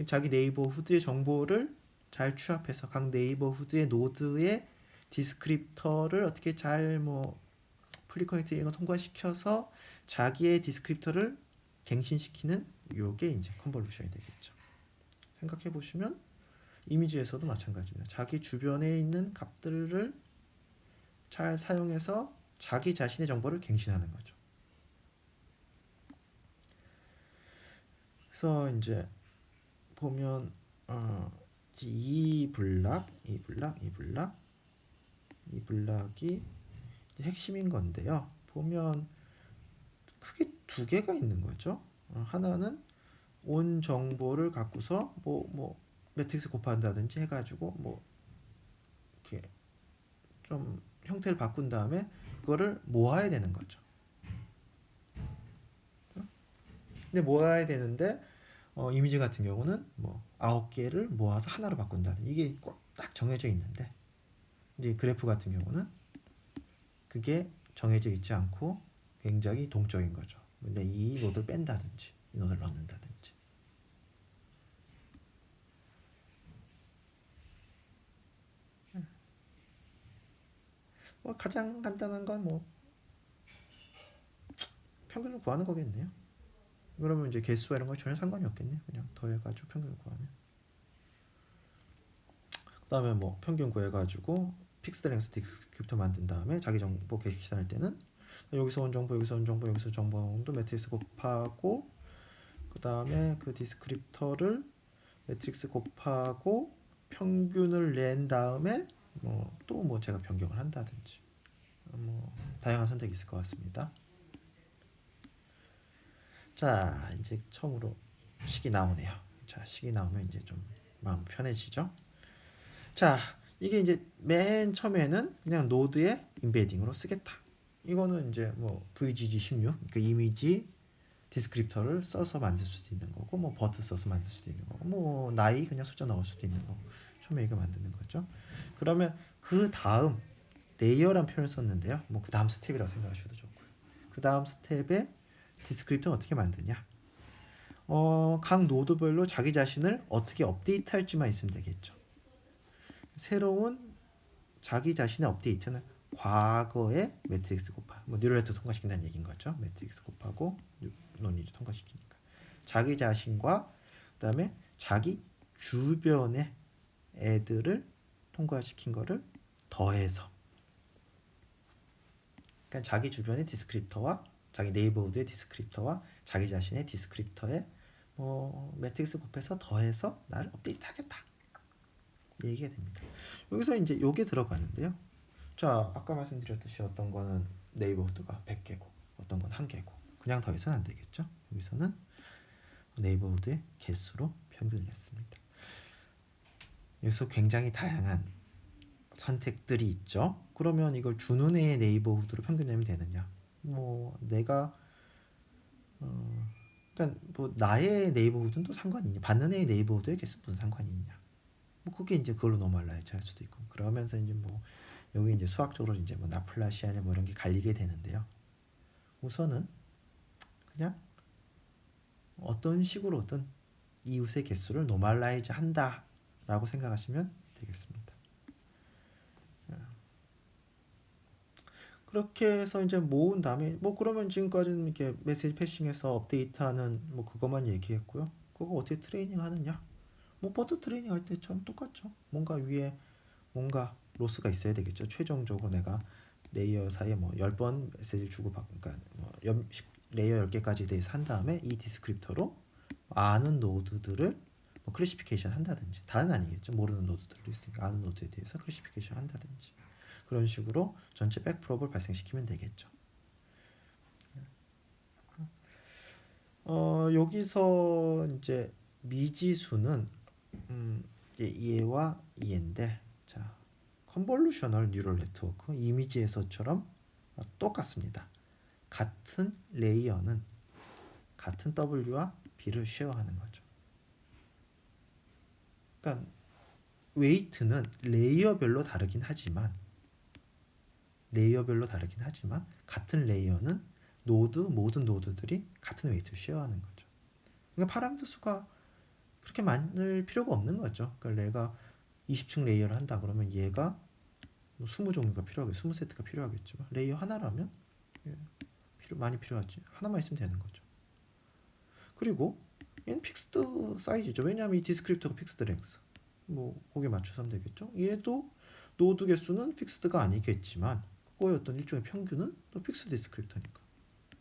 S1: 자기 네이버후드의 정보를 잘 취합해서 각 네이버후드의 노드의 디스크립터를 어떻게 잘 뭐 플리커넥트 이런 거 통과시켜서 자기의 디스크립터를 갱신시키는 요게 이제 컨볼루션이 되겠죠. 생각해 보시면 이미지에서도 마찬가지입니다. 자기 주변에 있는 값들을 잘 사용해서 자기 자신의 정보를 갱신하는 거죠. 그래서 이제 보면 이 블락이 핵심인 건데요. 보면 크게 두 개가 있는 거죠. 하나는 온 정보를 갖고서 뭐 매트릭스 곱한다든지 해가지고 뭐 이렇게 좀 형태를 바꾼 다음에 그거를 모아야 되는 거죠. 근데 모아야 되는데 이미지 같은 경우는 뭐 9개를 모아서 하나로 바꾼다든지 이게 꼭 딱 정해져 있는데, 이제 그래프 같은 경우는 그게 정해져 있지 않고 굉장히 동적인 거죠. 근데 이 노드를 뺀다든지 이 노드를 넣는다든지. 뭐 가장 간단한 건 뭐 평균을 구하는 거겠네요. 그러면 이제 개수와 이런 거 전혀 상관이 없겠네요. 그냥 더해가지고 평균을 구하면. 그 다음에 뭐 평균 구해가지고 픽스드 랭스 디스크립터 만든 다음에 자기 정보 계산할 때는 여기서 온 정보, 여기서 온 정보, 여기서 정보도 매트릭스 곱하고, 그 다음에 그 디스크립터를 매트릭스 곱하고 평균을 낸 다음에 뭐 또 뭐 제가 변경을 한다든지 뭐 다양한 선택이 있을 것 같습니다. 자, 이제 처음으로 식이 나오네요. 자, 식이 나오면 이제 좀 마음 편해지죠. 자, 이게 이제 맨 처음에는 그냥 노드의 임베딩으로 쓰겠다. 이거는 이제 뭐 VGG16 그 이미지 디스크립터를 써서 만들 수도 있는 거고, 뭐 버트 써서 만들 수도 있는 거고, 뭐 나이 그냥 숫자 넣을 수도 있는 거고, 처음에 이거 만드는 거죠. 그러면 그 다음 레이어란 표현을 썼는데요. 뭐 그 다음 스텝이라고 생각하셔도 좋고요. 그 다음 스텝에 디스크립터는 어떻게 만드냐? 각 노드별로 자기 자신을 어떻게 업데이트할지만 있으면 되겠죠. 새로운 자기 자신의 업데이트는 과거의 매트릭스 곱하, 뭐 뉴럴네트 통과시킨다는 얘기인 거죠. 매트릭스 곱하고 논리를 통과시키니까 자기 자신과 그다음에 자기 주변의 애들을 통과시킨 거를 더해서, 그러니까 자기 주변의 디스크립터와 자기 네이버후드의 디스크립터와 자기 자신의 디스크립터에 매트릭스 곱해서 더해서 나를 업데이트하겠다, 이 얘기가 됩니다. 여기서 이제 요게 들어가는데요. 자, 아까 말씀드렸듯이 어떤 거는 네이버후드가 100개고 어떤 건 1개고 그냥 더해서는 안 되겠죠. 여기서는 네이버후드의 개수로 평균을 했습니다. 여기서 굉장히 다양한 선택들이 있죠. 그러면 이걸 주는 애의 네이버후드로 평균 내면 되느냐? 뭐 내가 그러니까 뭐 나의 네이버후드는 또 상관이 있냐? 받는 애의 네이버후드에 개수 무슨 상관이 있냐? 뭐 그게 이제 그걸로 노멀라이즈 할 수도 있고 그러면서 이제 뭐 여기 이제 수학적으로 이제 뭐 나플라시아냐 뭐 이런 게 갈리게 되는데요. 우선은 그냥 어떤 식으로든 이웃의 개수를 노멀라이즈 한다라고 생각하시면 되겠습니다. 그렇게 해서 이제 모은 다음에 뭐 그러면 지금까지는 이렇게 메시지 패싱해서 업데이트하는 뭐 그것만 얘기했고요. 그거 어떻게 트레이닝 하느냐? 뭐 버드 트레이닝 할 때처럼 똑같죠. 뭔가 위에 뭔가 로스가 있어야 되겠죠. 최종적으로 내가 레이어 사이에 뭐 10번 메시지를 주고받고 그러니까 뭐 레이어 10개까지 대해서 한 다음에 이 디스크립터로 아는 노드들을 뭐 클래시피케이션 한다든지 다는 아니겠죠. 모르는 노드들도 있으니까 아는 노드에 대해서 클래시피케이션 한다든지 그런 식으로 전체 백프롭을 발생시키면 되겠죠. 여기서 이제 미지수는 이제 얘와 얘인데 자 컨볼루셔널 뉴럴 네트워크 이미지에서처럼 똑같습니다. 같은 레이어는 같은 W와 B를 쉐어하는 거죠. 그러니까 웨이트는 레이어별로 다르긴 하지만 같은 레이어는 모든 노드들이 같은 웨이트를 쉐어하는 거죠. 그러니까 파라미터 수가 그렇게 많을 필요가 없는 거죠. 그러니까 내가 20층 레이어를 한다 그러면 얘가 20종류가 필요하겠죠. 20세트가 필요하겠지만 레이어 하나라면 많이 필요하지. 하나만 있으면 되는 거죠. 그리고 얘는 픽스드 사이즈죠. 왜냐하면 이 디스크립터가 픽스드 랭스. 뭐 거기에 맞춰서 하면 되겠죠. 얘도 노드 개수는 픽스드가 아니겠지만 그거의 어떤 일종의 평균은 또 픽스드 디스크립터니까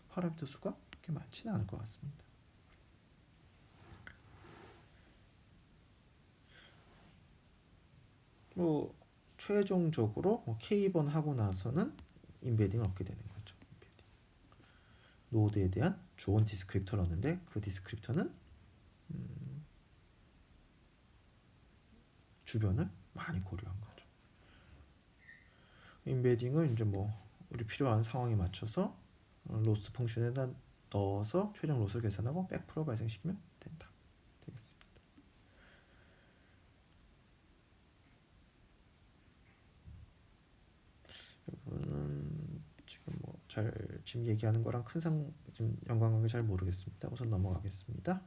S1: 파라미터 수가 그렇게 많지는 않을 것 같습니다. 뭐 최종적으로 뭐 K번 하고 나서는 인베딩을 얻게 되는 거죠. 노드에 대한 좋은 디스크립터를 얻는데 그 디스크립터는 주변을 많이 고려한 거죠. 인베딩을 이제 뭐 우리 필요한 상황에 맞춰서 로스 펑션에다 넣어서 최종 로스를 계산하고 백프로 발생시키면 된다. 되겠습니다. 이거는 지금 뭐 지금 얘기하는 거랑 지금 연관관계 잘 모르겠습니다. 우선 넘어가겠습니다.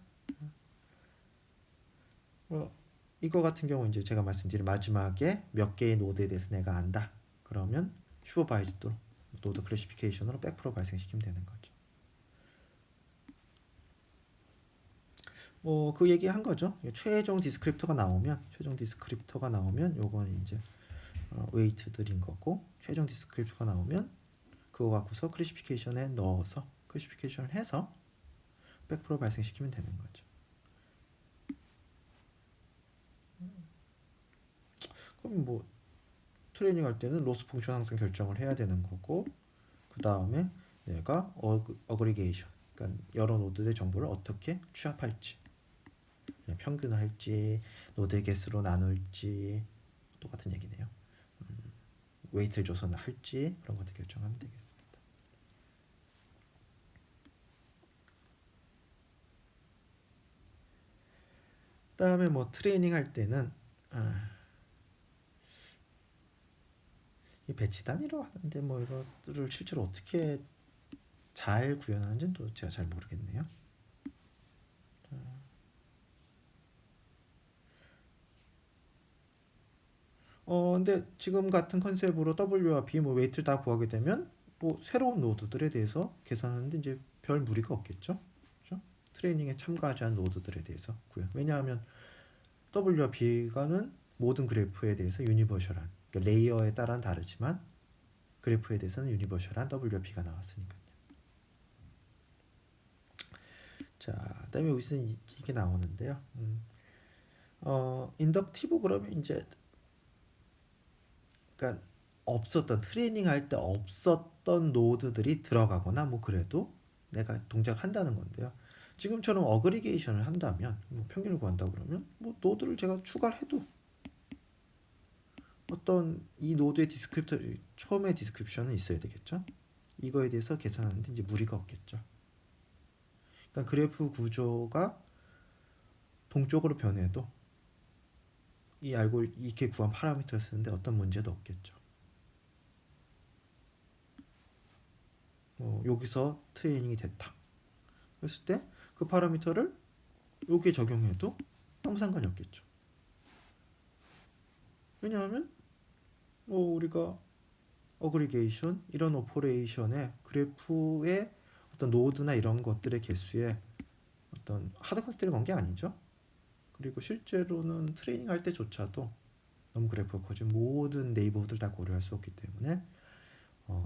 S1: 이거 같은 경우 이제 제가 말씀드린 마지막에 몇 개의 노드에 대해서 내가 안다. 그러면 슈퍼바이즈드로 노드 클래시피케이션으로 백프로 발생시키면 되는 거죠. 뭐 그 얘기 한 거죠. 최종 디스크립터가 나오면 요건 이제 웨이트들인 거고 최종 디스크립터가 나오면 그거 갖고서 클래시피케이션에 넣어서 클래시피케이션을 해서 백프로 발생시키면 되는 거죠. 그럼 뭐 트레이닝 할 때는 로스 펑션 항상 결정을 해야 되는 거고 그 다음에 내가 어그리게이션 그러니까 여러 노드의 정보를 어떻게 취합할지 그냥 평균을 할지 노드의 개수로 나눌지 똑같은 얘기네요. 웨이트를 줘서 할지 그런 것들 결정하면 되겠습니다. 그다음에 뭐 트레이닝 할 때는 이 배치 단위로 하는데 뭐 이것들을 실제로 어떻게 잘 구현하는지는 또 제가 잘 모르겠네요. 근데 지금 같은 컨셉으로 W와 B 뭐 웨이트를 다 구하게 되면 뭐 새로운 노드들에 대해서 계산하는데 이제 별 무리가 없겠죠. 그렇죠? 트레이닝에 참가하지 않은 노드들에 대해서 구현. 왜냐하면 W와 B가는 모든 그래프에 대해서 유니버셜한 그러니까 레이어에 따라 다르지만 그래프에 대해서는 유니버셜한 W와 B가 나왔으니까요. 자, 그다음에 여기서 이게 나오는데요. 인덕티브 그러면 이제 그러니까 없었던 트레이닝 할 때 없었던 노드들이 들어가거나 뭐 그래도 내가 동작을 한다는 건데요. 지금처럼 어그리게이션을 한다면 뭐 평균을 구한다 그러면 뭐 노드를 제가 추가를 해도 어떤 이 노드의 디스크립터 처음에 디스크립션은 있어야 되겠죠. 이거에 대해서 계산하는데 이제 무리가 없겠죠. 그러니까 그래프 구조가 동쪽으로 변해도 이 알고 이렇게 구한 파라미터를 쓰는데 어떤 문제도 없겠죠. 여기서 트레이닝이 됐다. 그랬을 때 그 파라미터를 여기에 적용해도 아무 상관이 없겠죠. 왜냐하면 우리가 어그리게이션 이런 오퍼레이션의 그래프의 어떤 노드나 이런 것들의 개수에 어떤 하드 컨스트를 건 게 아니죠. 그리고 실제로는 트레이닝 할 때조차도 너무 그래프가 커진 모든 네이버후드를 다 고려할 수 없기 때문에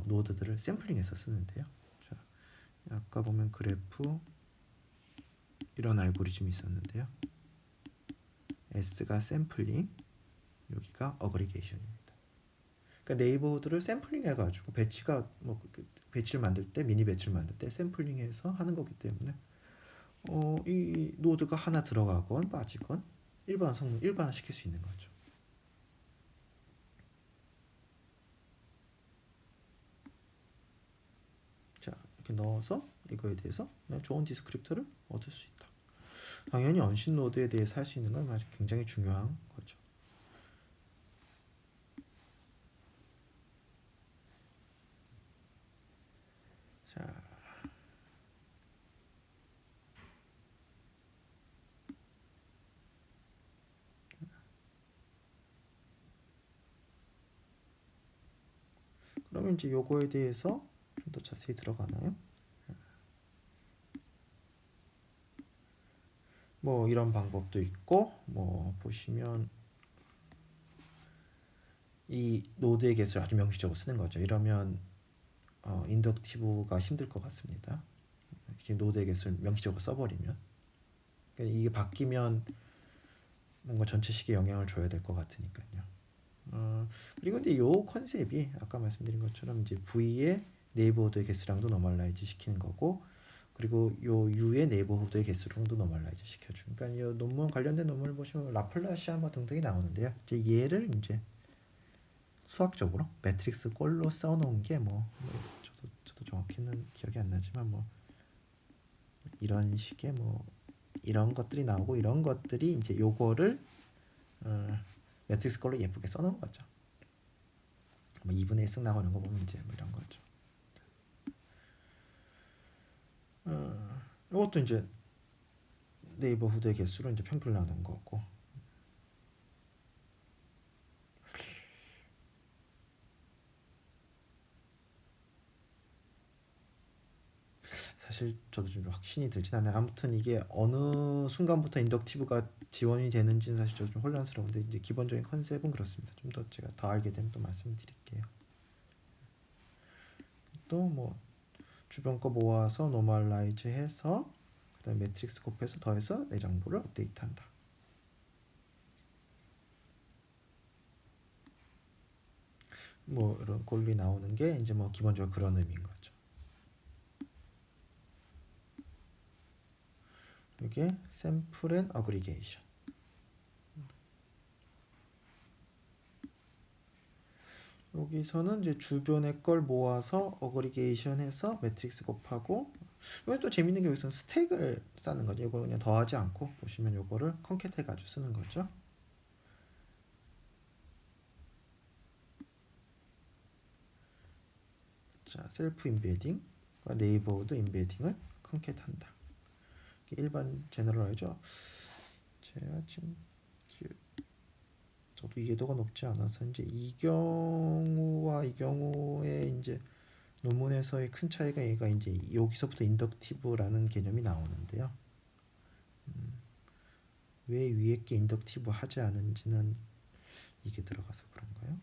S1: 노드들을 샘플링해서 쓰는데요. 자, 아까 보면 그래프 이런 알고리즘이 있었는데요. S가 샘플링, 여기가 어그리게이션입니다. 그러니까 네이버후드를 샘플링 해가지고 배치가 배치를 만들 때 미니 배치를 만들 때 샘플링해서 하는 거기 때문에 이 노드가 하나 들어가건 빠지건 일반 성능 일반화 시킬 수 있는 거죠. 자, 이렇게 넣어서 이거에 대해서 좋은 디스크립터를 얻을 수 있다. 당연히 언신 노드에 대해서 할 수 있는 건 아주 굉장히 중요한 거죠. 자, 그러면 이제 요거에 대해서 좀 더 자세히 들어가나요? 뭐 이런 방법도 있고 뭐 보시면 이 노드의 개수를 아주 명시적으로 쓰는 거죠. 이러면 인덕티브가 힘들 것 같습니다. 이렇게 노드의 개수를 명시적으로 써버리면 그러니까 이게 바뀌면 뭔가 전체 식에 영향을 줘야 될 것 같으니까요. 그리고 근데 요 컨셉이 아까 말씀드린 것처럼 이제 V의 네이버후드의 개수량도 노멀라이즈 시키는 거고 그리고 요 U의 네이버후드의 개수량도 노멀라이즈 시켜주고 그러니까 이 논문 관련된 논문을 보시면 라플라시아 뭐 등등이 나오는데요. 이제 얘를 이제 수학적으로 매트릭스 꼴로 써놓은 게 저도 정확히는 기억이 안 나지만 뭐 이런 식의 뭐 이런 것들이 나오고 이런 것들이 이제 요거를 매트릭스 꼴로 예쁘게 써놓은 거죠. 뭐 2분의 1승 나오는 거 보면 이제 뭐 이런 거죠. 이것도 이제 네이버후드의 개수로 이제 평균을 나눈 거고. 사실 저도 좀 확신이 들진 않아요. 아무튼 이게 어느 순간부터 인덕티브가 지원이 되는지는 사실 저도 좀 혼란스러운데 이제 기본적인 컨셉은 그렇습니다. 좀 더 제가 더 알게 되면 또 말씀드릴게요. 또 뭐 주변 거 모아서 노멀라이즈 해서 그다음 매트릭스 곱해서 더해서 내 정보를 업데이트한다. 뭐 이런 꼴이 나오는 게 이제 뭐 기본적으로 그런 의미인 거죠. 이게 샘플 앤 어그리게이션. 여기서는 이제 주변의 걸 모아서 어그리게이션해서 매트릭스 곱하고 이건 또 재밌는 게 여기서는 스택을 쌓는 거죠. 이거 그냥 더하지 않고 보시면 이거를 컨캣 해가지고 쓰는 거죠. 자, 셀프 인베딩과 네이버우드 인베딩을 컨캣한다. 일반 제너럴이죠. 제가 지금 저도 이해도가 높지 않아서 이제 이 경우와 이 경우에 이제 논문에서의 큰 차이가 얘가 이제 여기서부터 인덕티브라는 개념이 나오는데요. 왜 위에 게 인덕티브 하지 않은지는 이게 들어가서 그런가요?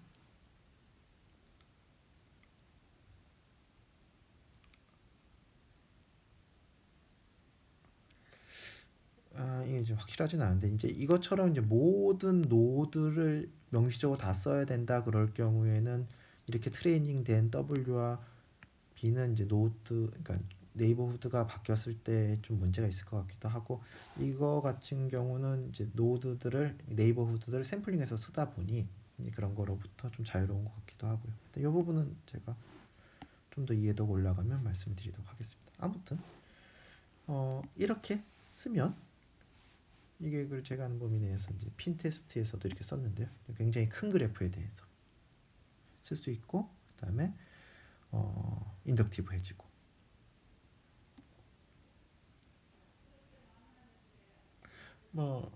S1: 이게 좀 확실하진 않은데 이제 이것처럼 이제 모든 노드를 명시적으로 다 써야 된다 그럴 경우에는 이렇게 트레이닝 된 W와 B는 이제 노드, 그러니까 네이버후드가 바뀌었을 때 좀 문제가 있을 것 같기도 하고, 이거 같은 경우는 이제 노드들을 네이버후드를 샘플링해서 쓰다 보니 그런 거로부터 좀 자유로운 것 같기도 하고요. 이 부분은 제가 좀 더 이해도가 올라가면 말씀드리도록 하겠습니다. 아무튼 이렇게 쓰면 이게 그 제가 하는 범위 내에서 이제 핀 테스트에서도 이렇게 썼는데요. 굉장히 큰 그래프에 대해서 쓸 수 있고, 그다음에 인덕티브해지고. 뭐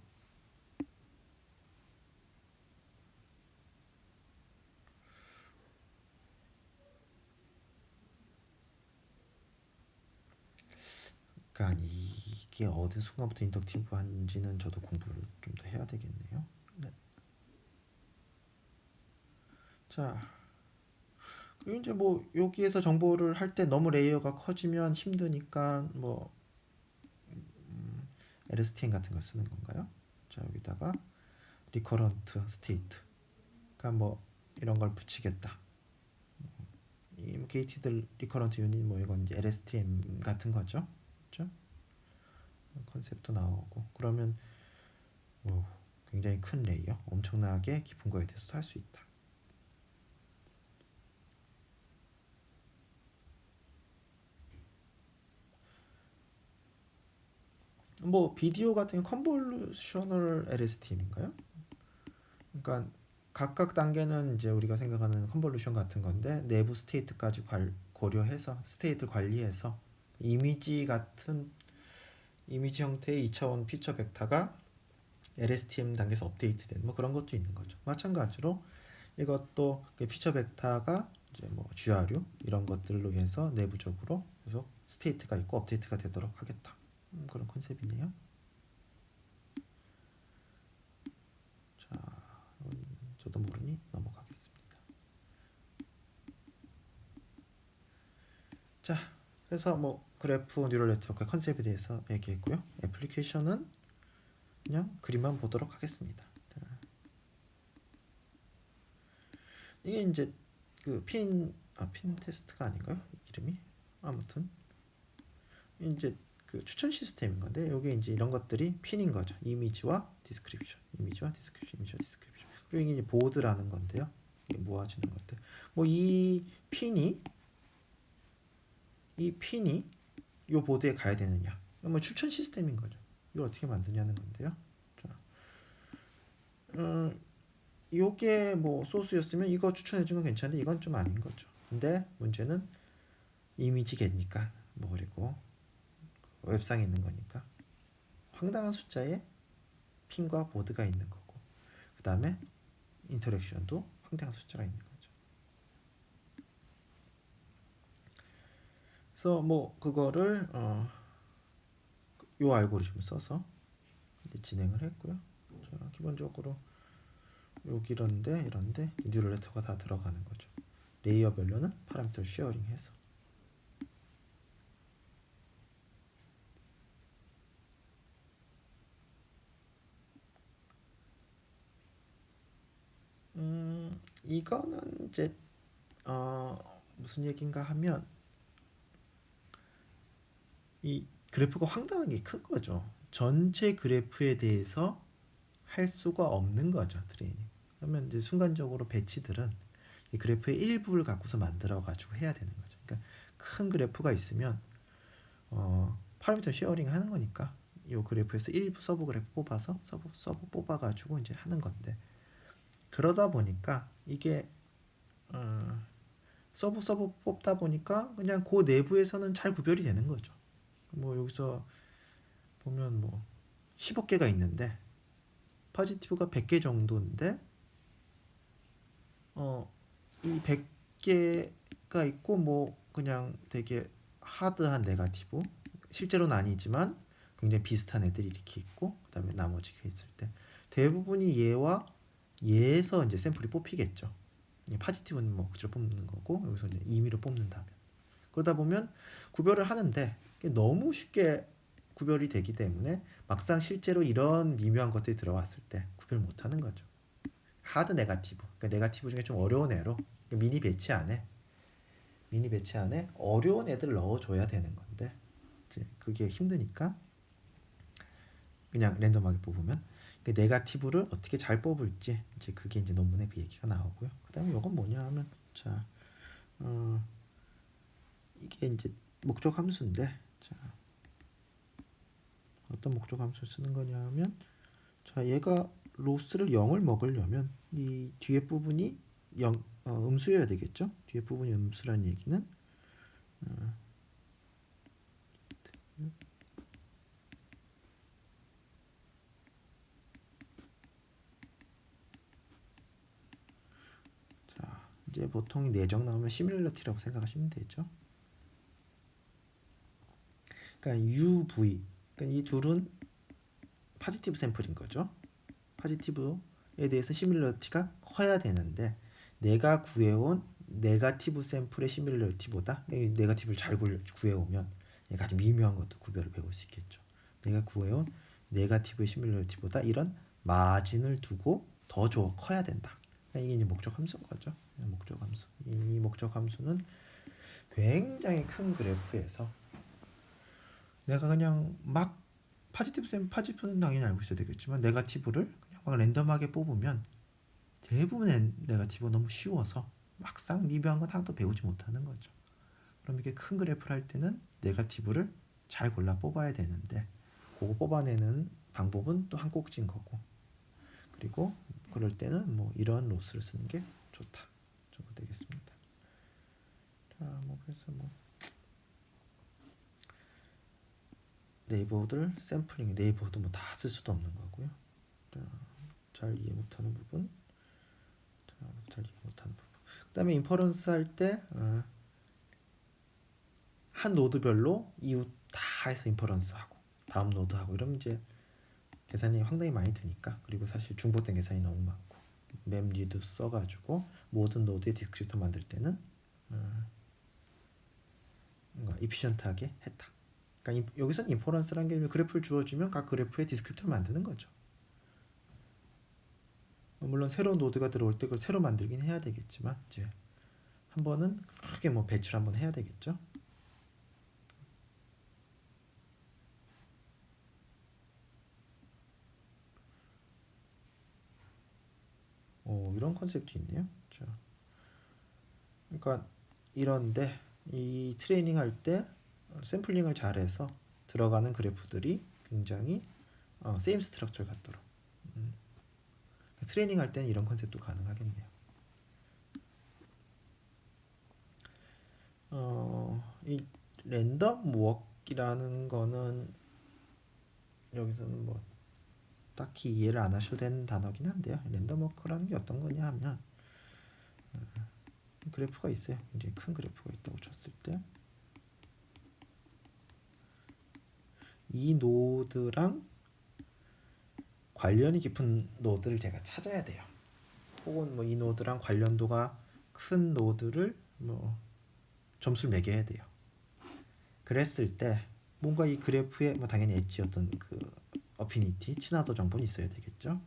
S1: 그러니까 이게 어느 순간부터 인덕티브한지는 저도 공부를 좀 더 해야 되겠네요. 네. 자, 그리고 이제 뭐 여기에서 정보를 할 때 너무 레이어가 커지면 힘드니까 뭐 LSTM 같은 거 쓰는 건가요? 자, 여기다가 리커런트 스테이트, 그러니까 뭐 이런 걸 붙이겠다. 이 게이티드 리커런트 유닛 뭐 이건 이제 LSTM 같은 거죠. 그렇죠? 컨셉도 나오고, 그러면 뭐 굉장히 큰 레이어, 엄청나게 깊은 거에 대해서도 할 수 있다. 뭐 비디오 같은 컨볼루셔널 LSTM인가요? 그러니까 각각 단계는 이제 우리가 생각하는 컨볼루션 같은 건데, 내부 스테이트까지 고려해서 스테이트 관리해서 이미지 같은 이미지 형태의 2차원 피처 벡터가 LSTM 단계에서 업데이트된 뭐 그런 것도 있는 거죠. 마찬가지로 이것도 피처 벡터가 이제 뭐 GRU 이런 것들로 해서 내부적으로 계속 스테이트가 있고 업데이트가 되도록 하겠다. 그런 컨셉이네요. 자, 저도 모르니 넘어가겠습니다. 자, 그래서 뭐 그래프 뉴럴 네트워크 컨셉에 대해서 얘기했고요. 애플리케이션은 그냥 그림만 보도록 하겠습니다. 이게 이제 그 핀 테스트가 아닌가요? 이름이? 아무튼 이제 그 추천 시스템인 건데, 여기 이제 이런 것들이 핀인 거죠. 이미지와 디스크립션, 이미지와 디스크립션, 이미지와 디스크립션. 그리고 이게 이제 보드라는 건데요. 이게 모아지는 건데, 뭐 이 핀이 이 보드에 가야 되느냐? 뭐 추천 시스템인 거죠. 이걸 어떻게 만드냐는 건데요. 자, 요게 뭐 소스였으면 이거 추천해 준 건 괜찮은데 이건 좀 아닌 거죠. 근데 문제는 이미지겠니까, 뭐 그리고 웹상에 있는 거니까 황당한 숫자에 핀과 보드가 있는 거고, 그 다음에 인터랙션도 황당한 숫자가 있는 거죠. 그래서 뭐 그거를 요 알고리즘을 써서 진행을 했고요. 자, 기본적으로 여기 이런데 뉴럴 네트워크가 다 들어가는 거죠. 레이어별로는 파라미터 쉐어링해서. 이거는 이제 무슨 얘긴가 하면 이 그래프가 황당하게 큰 거죠. 전체 그래프에 대해서 할 수가 없는 거죠, 트레이닝. 그러면 이제 순간적으로 배치들은 이 그래프의 일부를 갖고서 만들어 가지고 해야 되는 거죠. 그러니까 큰 그래프가 있으면 파라미터 쉐어링 하는 거니까 이 그래프에서 일부 서브 그래프 뽑아서 서브 뽑아 가지고 이제 하는 건데, 그러다 보니까 이게 서브 뽑다 보니까 그냥 그 내부에서는 잘 구별이 되는 거죠. 뭐 여기서 보면 뭐 15개가 있는데 포지티브가 100개 정도인데 이 100개가 있고 뭐 그냥 되게 하드한 네거티브, 실제로는 아니지만 굉장히 비슷한 애들이 이렇게 있고, 그다음에 나머지 있을 때 대부분이 얘와 얘에서 이제 샘플이 뽑히겠죠. 포지티브는 뭐 그저 뽑는 거고, 여기서 이제 임의로 뽑는다면, 그러다 보면 구별을 하는데 너무 쉽게 구별이 되기 때문에 막상 실제로 이런 미묘한 것들이 들어왔을 때 구별 못하는 거죠. 하드 네거티브. 그러니까 네거티브 중에 좀 어려운 애로 그러니까 미니 배치 안에 어려운 애들 넣어줘야 되는 건데 이제 그게 힘드니까 그냥 랜덤하게 뽑으면 그 네거티브를 어떻게 잘 뽑을지 이제 그게 이제 논문에 그 얘기가 나오고요. 그다음에 이건 뭐냐 하면 자 이게 이제 목적 함수인데 자 어떤 목적 함수를 쓰는 거냐면 자 얘가 로스를 0을 먹으려면 이 뒤에 부분이 음수여야 되겠죠. 뒤에 부분이 음수란 얘기는 자 이제 보통 내적 나오면 시뮬러티라고 생각하시면 되죠. 그러니까 UV 그러니까 이 둘은 파지티브 샘플인 거죠. 파지티브에 대해서 시뮬러티가 커야 되는데 내가 구해온 네거티브 샘플의 시뮬러티보다 네거티브를 잘 구해오면 얘가 아주 미묘한 것도 구별을 배울 수 있겠죠. 내가 구해온 네거티브의 시뮬러티보다 이런 마진을 두고 더 커야 된다. 그러니까 이게 이제 목적 함수인 거죠. 목적 함수. 이 목적 함수는 굉장히 큰 그래프에서 내가 그냥 막 파지티브는 당연히 알고 있어야 되겠지만 네거티브를 그냥 막 랜덤하게 뽑으면 대부분의 네거티브가 너무 쉬워서 막상 미묘한 건 하나도 배우지 못하는 거죠. 그럼 이게 큰 그래프를 할 때는 네거티브를 잘 골라 뽑아야 되는데 그거 뽑아내는 방법은 또 한 꼭지인 거고 그리고 그럴 때는 뭐 이런 로스를 쓰는 게 좋다 정도 되겠습니다. 자, 뭐 그래서 뭐 네이버들 샘플링 네이버도 뭐 다 쓸 수도 없는 거고요. 자, 잘 이해 못하는 부분, 잘 이해 못하는 부분. 그다음에 인퍼런스 할 때 한 노드별로 이웃 다 해서 인퍼런스 하고 다음 노드 하고 이러면 이제 계산이 상당히 많이 드니까 그리고 사실 중복된 계산이 너무 많고 맵 리드 써가지고 모든 노드의 디스크립터 만들 때는 뭔가 이피션트하게 했다. 그러니까 여기서는 인퍼런스라는 게 그래프를 주어주면 각 그래프의 디스크립터를 만드는 거죠. 물론 새로운 노드가 들어올 때 그걸 새로 만들긴 해야 되겠지만 이제 한 번은 크게 뭐 배치를 한번 해야 되겠죠. 이런 컨셉도 있네요. 자, 그러니까 이런데 이 트레이닝 할 때 샘플링을 잘해서 들어가는 그래프들이 굉장히 세임 스트럭처 같도록 트레이닝 할 때는 이런 컨셉도 가능하겠네요. 이 랜덤 워크라는 거는 여기서는 뭐 딱히 이해를 안 하셔도 되는 단어긴 한데요. 랜덤 워크라는 게 어떤 거냐 하면 그래프가 있어요. 굉장히 큰 그래프가 있다고 쳤을 때 이 노드랑 관련이 깊은 노드를 제가 찾아야 돼요. 혹은 뭐 이 노드랑 관련도가 큰 노드를 뭐 점수를 매겨야 돼요. 그랬을 때 뭔가 이 그래프에 뭐 당연히 엣지 어떤 그 어피니티 친화도 정보는 있어야 되겠죠.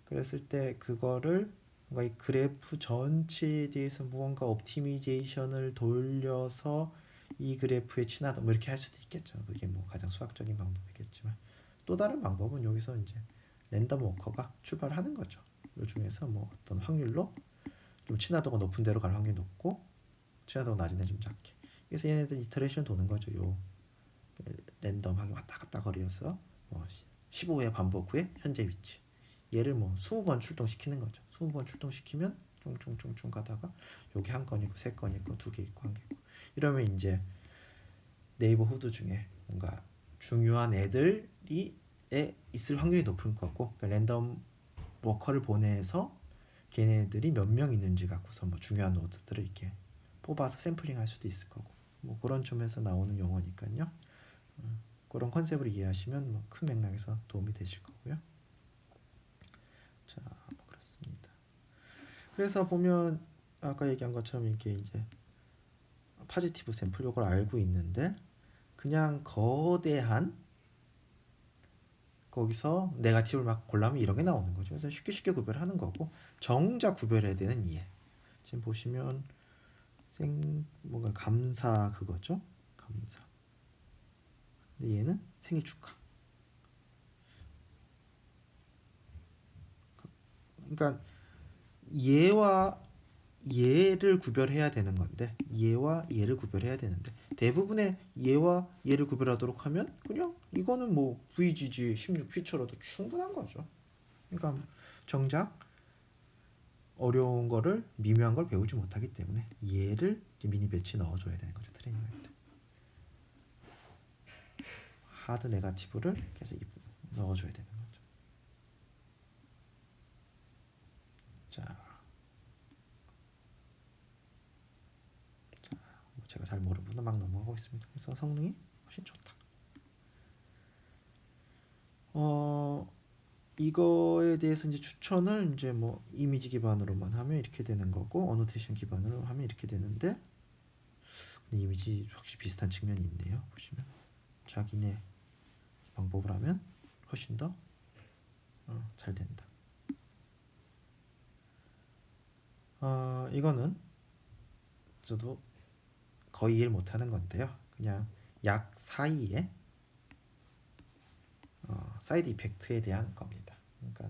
S1: 그랬을 때 그거를 뭔가 이 그래프 전체에 대해서 무언가 옵티미제이션을 돌려서 이 그래프의 친화도 뭐 이렇게 할 수도 있겠죠. 그게 뭐 가장 수학적인 방법이겠지만 또 다른 방법은 여기서 이제 랜덤 워커가 출발하는 거죠. 이 중에서 뭐 어떤 확률로 좀 친화도가 높은 데로 갈 확률이 높고 친화도가 낮은 데 좀 작게. 그래서 얘네들 이터레이션 도는 거죠. 요 랜덤하게 왔다 갔다 거리어서 뭐 15회 반복 후에 현재 위치. 얘를 뭐 20번 출동시키는 거죠. 20번 출동시키면 쫑쫑쫑쫑 가다가 여기 한 건 있고 세 건 있고 두 개 있고 한 개 있고 이러면 이제 네이버 후드 중에 뭔가 중요한 애들이 있을 확률이 높은 거고 그러니까 랜덤 워커를 보내서 걔네들이 몇 명 있는지 갖고서 뭐 중요한 노드들을 이렇게 뽑아서 샘플링 할 수도 있을 거고 뭐 그런 점에서 나오는 용어니까요. 그런 컨셉을 이해하시면 뭐 큰 맥락에서 도움이 되실 거고요. 자, 뭐 그렇습니다. 그래서 보면 아까 얘기한 것처럼 이게 이제 파지티브 샘플 요걸 알고 있는데 그냥 거대한 거기서 네거티브를 막 골라면 이런 게 나오는 거죠. 그래서 쉽게 쉽게 구별하는 거고 정작 구별해야 되는 이해. 지금 보시면 뭔가 감사 그거죠. 감사. 근데 얘는 생일 축하. 그러니까 얘와 얘를 구별해야 되는 건데 얘와 얘를 구별해야 되는데 대부분의 얘와 얘를 구별하도록 하면 그냥 이거는 뭐 VGG 16 피처로도 충분한 거죠. 그러니까 정작 어려운 거를 미묘한 걸 배우지 못하기 때문에 얘를 미니 배치 넣어줘야 되는 거죠. 트레이닝 할 때. 하드 네거티브를 계속 넣어줘야 되는 거죠. 자, 뭐 제가 잘 모르구나 막 넘어가고 있습니다. 그래서 성능이 훨씬 좋다. 이거에 대해서 이제 추천을 이제 뭐 이미지 기반으로만 하면 이렇게 되는 거고 어노테이션 기반으로 하면 이렇게 되는데 이미지 확실히 비슷한 측면이 있네요. 보시면 자기네 방법을 하면 훨씬 더 잘 된다. 이거는 저도 거의 이해를 못하는 건데요. 그냥 약 사이에 사이드 이펙트에 대한 겁니다. 그러니까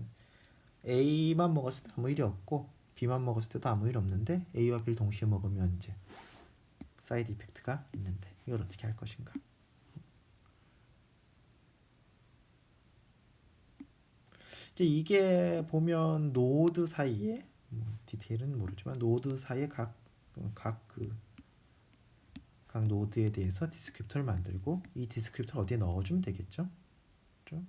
S1: A만 먹었을 때 아무 일이 없고 B만 먹었을 때도 아무 일 없는데 A와 B를 동시에 먹으면 이제 사이드 이펙트가 있는데 이걸 어떻게 할 것인가? 이제 이게 보면 노드 사이에 디테일은 모르지만 노드 사이에 각 노드에 대해서 디스크립터를 만들고 이 디스크립터를 어디에 넣어주면 되겠죠? 그렇죠?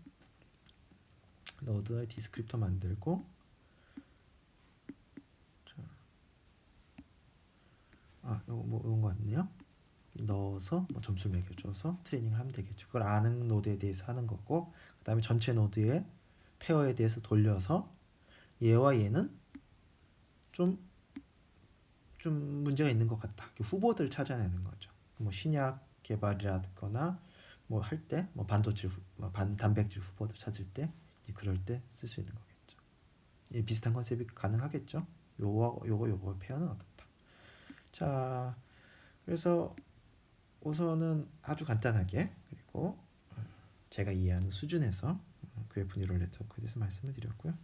S1: 노드의 디스크립터 만들고 이건 거 같네요. 넣어서 뭐 점수 매겨줘서 트레이닝을 하면 되겠죠. 그걸 아는 노드에 대해서 하는 거고 그 다음에 전체 노드의 페어에 대해서 돌려서 얘와 얘는 좀 문제가 있는 것 같다. 후보들 찾아내는 거죠. 뭐 신약 개발이라거나 뭐 할 때 뭐 반도체 단백질 후보들 찾을 때 그럴 때 쓸 수 있는 거겠죠. 비슷한 컨셉이 가능하겠죠. 요거 페어는 어떻다. 자, 그래서 우선은 아주 간단하게 그리고 제가 이해하는 수준에서 그래프 뉴럴 네트워크에 대해서 말씀을 드렸고요.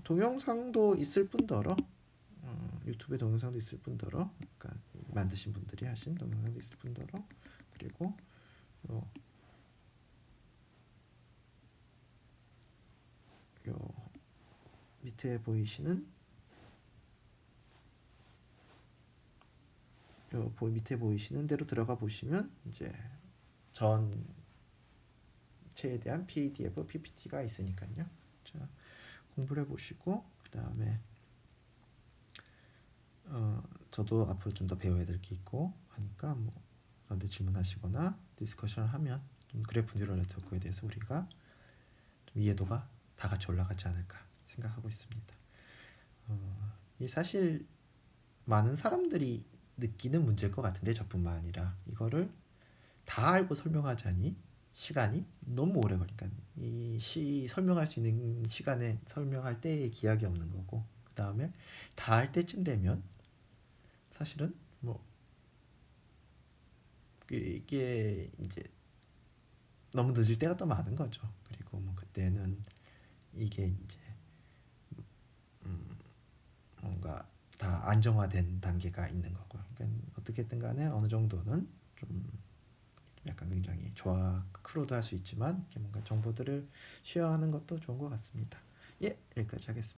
S1: 동영상도 있을 뿐더러 유튜브에 동영상도 있을 뿐더러 그러니까 만드신 분들이 하신 동영상도 있을 뿐더러 그리고 요 밑에 보이시는 밑에 보이시는 대로 들어가 보시면 이제 전체에 대한 PDF, PPT가 있으니까요. 자, 공부를 해보시고 그 다음에 저도 앞으로 좀 더 배워야 될 게 있고 하니까 뭐 저한테 질문하시거나 디스커션을 하면 좀 그래프 뉴럴 네트워크에 대해서 우리가 좀 이해도가 다 같이 올라가지 않을까 생각하고 있습니다. 이 사실 많은 사람들이 느끼는 문제일 것 같은데 저뿐만 아니라 이거를 다 알고 설명하자니 시간이 너무 오래 걸리니까 설명할 수 있는 시간에 설명할 때의 기약이 없는 거고 그 다음에 다 할 때쯤 되면 사실은 뭐 이게 이제 너무 늦을 때가 또 많은 거죠. 그리고 뭐 그때는 이게 이제 뭔가 다 안정화된 단계가 있는 거고 그러니까 어떻게든 간에 어느 정도는 좀 약간 굉장히 크루도 할 수 있지만 이렇게 뭔가 정보들을 쉐어하는 것도 좋은 것 같습니다. 예, 여기까지 하겠습니다.